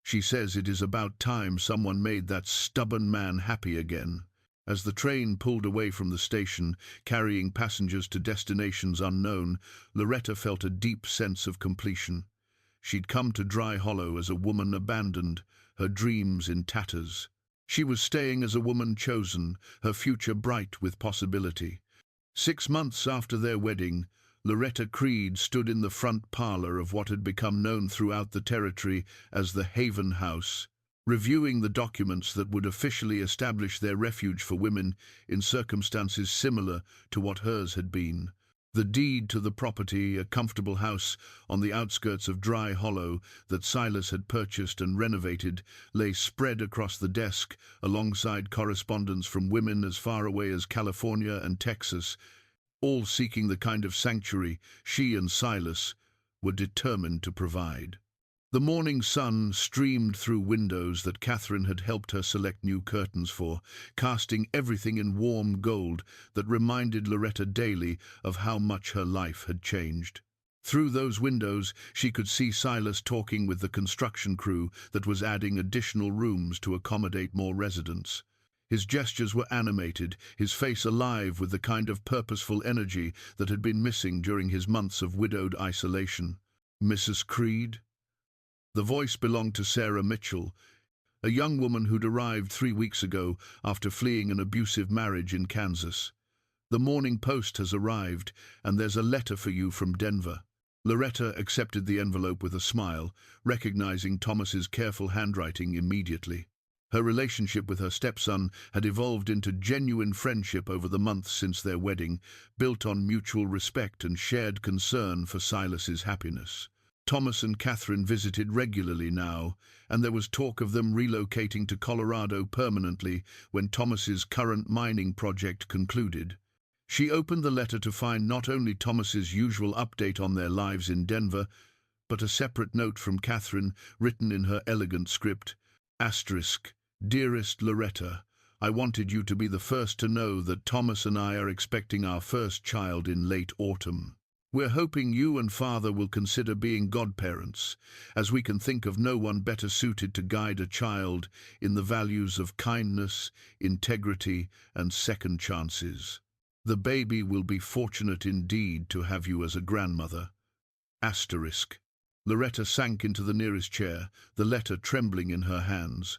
She says it is about time someone made that stubborn man happy again." As the train pulled away from the station, carrying passengers to destinations unknown, Loretta felt a deep sense of completion. She'd come to Dry Hollow as a woman abandoned, her dreams in tatters. She was staying as a woman chosen, her future bright with possibility. 6 months after their wedding, Loretta Creed stood in the front parlor of what had become known throughout the territory as the Haven House, reviewing the documents that would officially establish their refuge for women in circumstances similar to what hers had been. The deed to the property, a comfortable house on the outskirts of Dry Hollow that Silas had purchased and renovated, lay spread across the desk alongside correspondence from women as far away as California and Texas, all seeking the kind of sanctuary she and Silas were determined to provide. The morning sun streamed through windows that Catherine had helped her select new curtains for, casting everything in warm gold that reminded Loretta daily of how much her life had changed. Through those windows, she could see Silas talking with the construction crew that was adding additional rooms to accommodate more residents. His gestures were animated, his face alive with the kind of purposeful energy that had been missing during his months of widowed isolation. "Mrs. Creed?" The voice belonged to Sarah Mitchell, a young woman who'd arrived 3 weeks ago after fleeing an abusive marriage in Kansas. "The morning post has arrived, and there's a letter for you from Denver." Loretta accepted the envelope with a smile, recognizing Thomas's careful handwriting immediately. Her relationship with her stepson had evolved into genuine friendship over the months since their wedding, built on mutual respect and shared concern for Silas's happiness. Thomas and Catherine visited regularly now, and there was talk of them relocating to Colorado permanently when Thomas's current mining project concluded. She opened the letter to find not only Thomas's usual update on their lives in Denver, but a separate note from Catherine written in her elegant script. Asterisk, "Dearest Loretta, I wanted you to be the first to know that Thomas and I are expecting our first child in late autumn. We're hoping you and Father will consider being godparents, as we can think of no one better suited to guide a child in the values of kindness, integrity, and second chances. The baby will be fortunate indeed to have you as a grandmother." Asterisk. Loretta sank into the nearest chair, the letter trembling in her hands.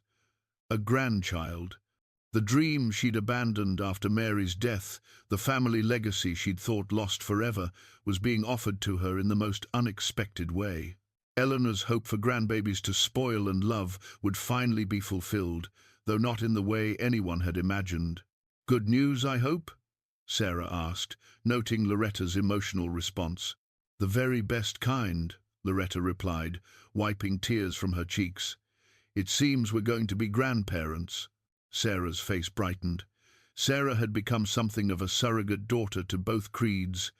A grandchild. The dream she'd abandoned after Mary's death, the family legacy she'd thought lost forever, was being offered to her in the most unexpected way. Eleanor's hope for grandbabies to spoil and love would finally be fulfilled, though not in the way anyone had imagined. "Good news, I hope?" Sarah asked, noting Loretta's emotional response. "The very best kind," Loretta replied, wiping tears from her cheeks. "It seems we're going to be grandparents." Sarah's face brightened. Sarah had become something of a surrogate daughter to both Creeds.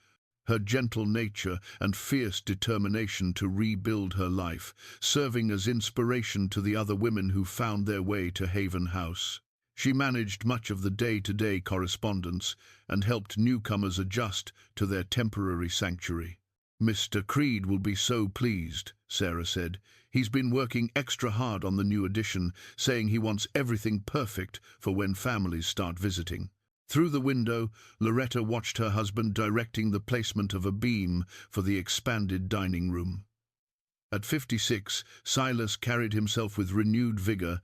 Her gentle nature and fierce determination to rebuild her life, serving as inspiration to the other women who found their way to Haven House. She managed much of the day-to-day correspondence and helped newcomers adjust to their temporary sanctuary. "Mr. Creed will be so pleased," Sarah said. "He's been working extra hard on the new addition, saying he wants everything perfect for when families start visiting." Through the window, Loretta watched her husband directing the placement of a beam for the expanded dining room. At 56, Silas carried himself with renewed vigor,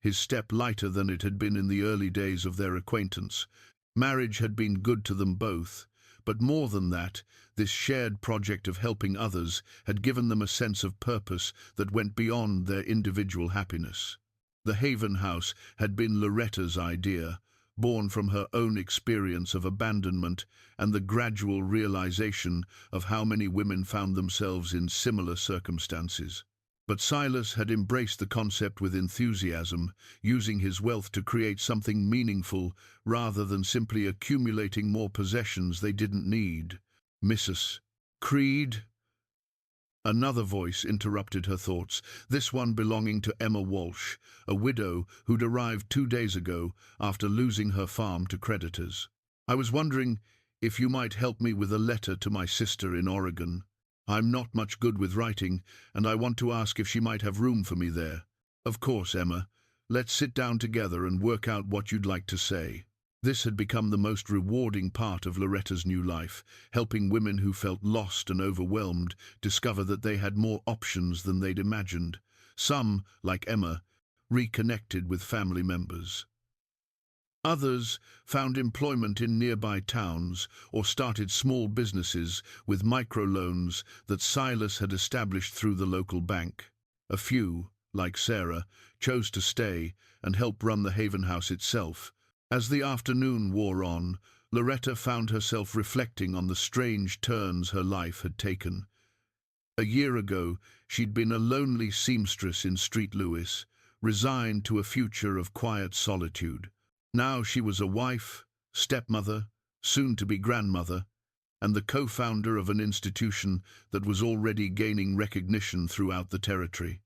his step lighter than it had been in the early days of their acquaintance. Marriage had been good to them both, but more than that, this shared project of helping others had given them a sense of purpose that went beyond their individual happiness. The Haven House had been Loretta's idea, born from her own experience of abandonment and the gradual realization of how many women found themselves in similar circumstances. But Silas had embraced the concept with enthusiasm, using his wealth to create something meaningful rather than simply accumulating more possessions they didn't need. "Mrs. Creed?" Another voice interrupted her thoughts, this one belonging to Emma Walsh, a widow who'd arrived 2 days ago after losing her farm to creditors. "I was wondering if you might help me with a letter to my sister in Oregon. I'm not much good with writing, and I want to ask if she might have room for me there." "Of course, Emma. Let's sit down together and work out what you'd like to say." This had become the most rewarding part of Loretta's new life, helping women who felt lost and overwhelmed discover that they had more options than they'd imagined. Some, like Emma, reconnected with family members. Others found employment in nearby towns or started small businesses with microloans that Silas had established through the local bank. A few, like Sarah, chose to stay and help run the Haven House itself. As the afternoon wore on, Loretta found herself reflecting on the strange turns her life had taken. A year ago, she'd been a lonely seamstress in Street Lewis, resigned to a future of quiet solitude. Now she was a wife, stepmother, soon-to-be grandmother, and the co-founder of an institution that was already gaining recognition throughout the territory.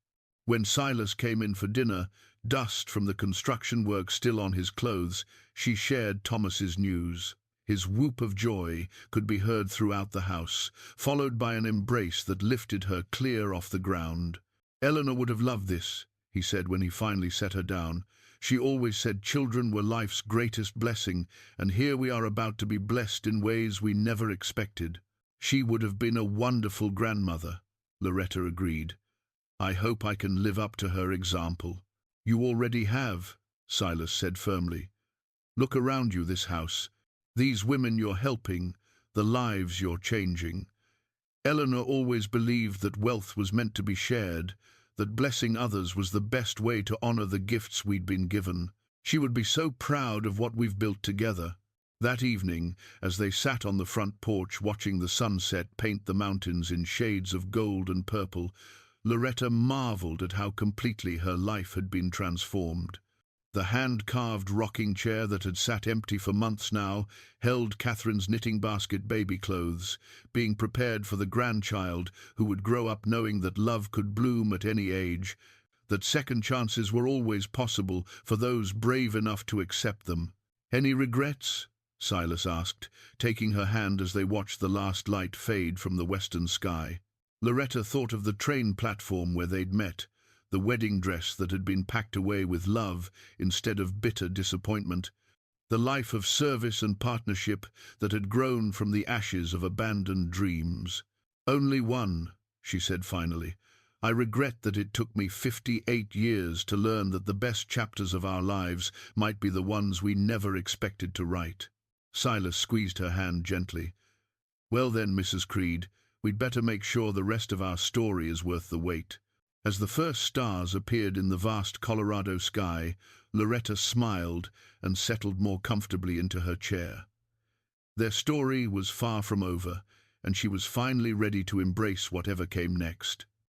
When Silas came in for dinner, dust from the construction work still on his clothes, she shared Thomas's news. His whoop of joy could be heard throughout the house, followed by an embrace that lifted her clear off the ground. "Eleanor would have loved this," he said when he finally set her down. "She always said children were life's greatest blessing, and here we are about to be blessed in ways we never expected." "She would have been a wonderful grandmother," Loretta agreed. "I hope I can live up to her example." "You already have," Silas said firmly. "Look around you, this house. These women you're helping, the lives you're changing." Eleanor always believed that wealth was meant to be shared, that blessing others was the best way to honor the gifts we'd been given. She would be so proud of what we've built together. That evening, as they sat on the front porch watching the sunset paint the mountains in shades of gold and purple, Loretta marveled at how completely her life had been transformed. The hand-carved rocking chair that had sat empty for months now held Catherine's knitting basket baby clothes, being prepared for the grandchild who would grow up knowing that love could bloom at any age, that second chances were always possible for those brave enough to accept them. "Any regrets?" Silas asked, taking her hand as they watched the last light fade from the western sky. Loretta thought of the train platform where they'd met, the wedding dress that had been packed away with love instead of bitter disappointment, the life of service and partnership that had grown from the ashes of abandoned dreams. "Only one," she said finally. "I regret that it took me 58 years to learn that the best chapters of our lives might be the ones we never expected to write." Silas squeezed her hand gently. "Well then, Mrs. Creed, we'd better make sure the rest of our story is worth the wait." As the first stars appeared in the vast Colorado sky, Loretta smiled and settled more comfortably into her chair. Their story was far from over, and she was finally ready to embrace whatever came next.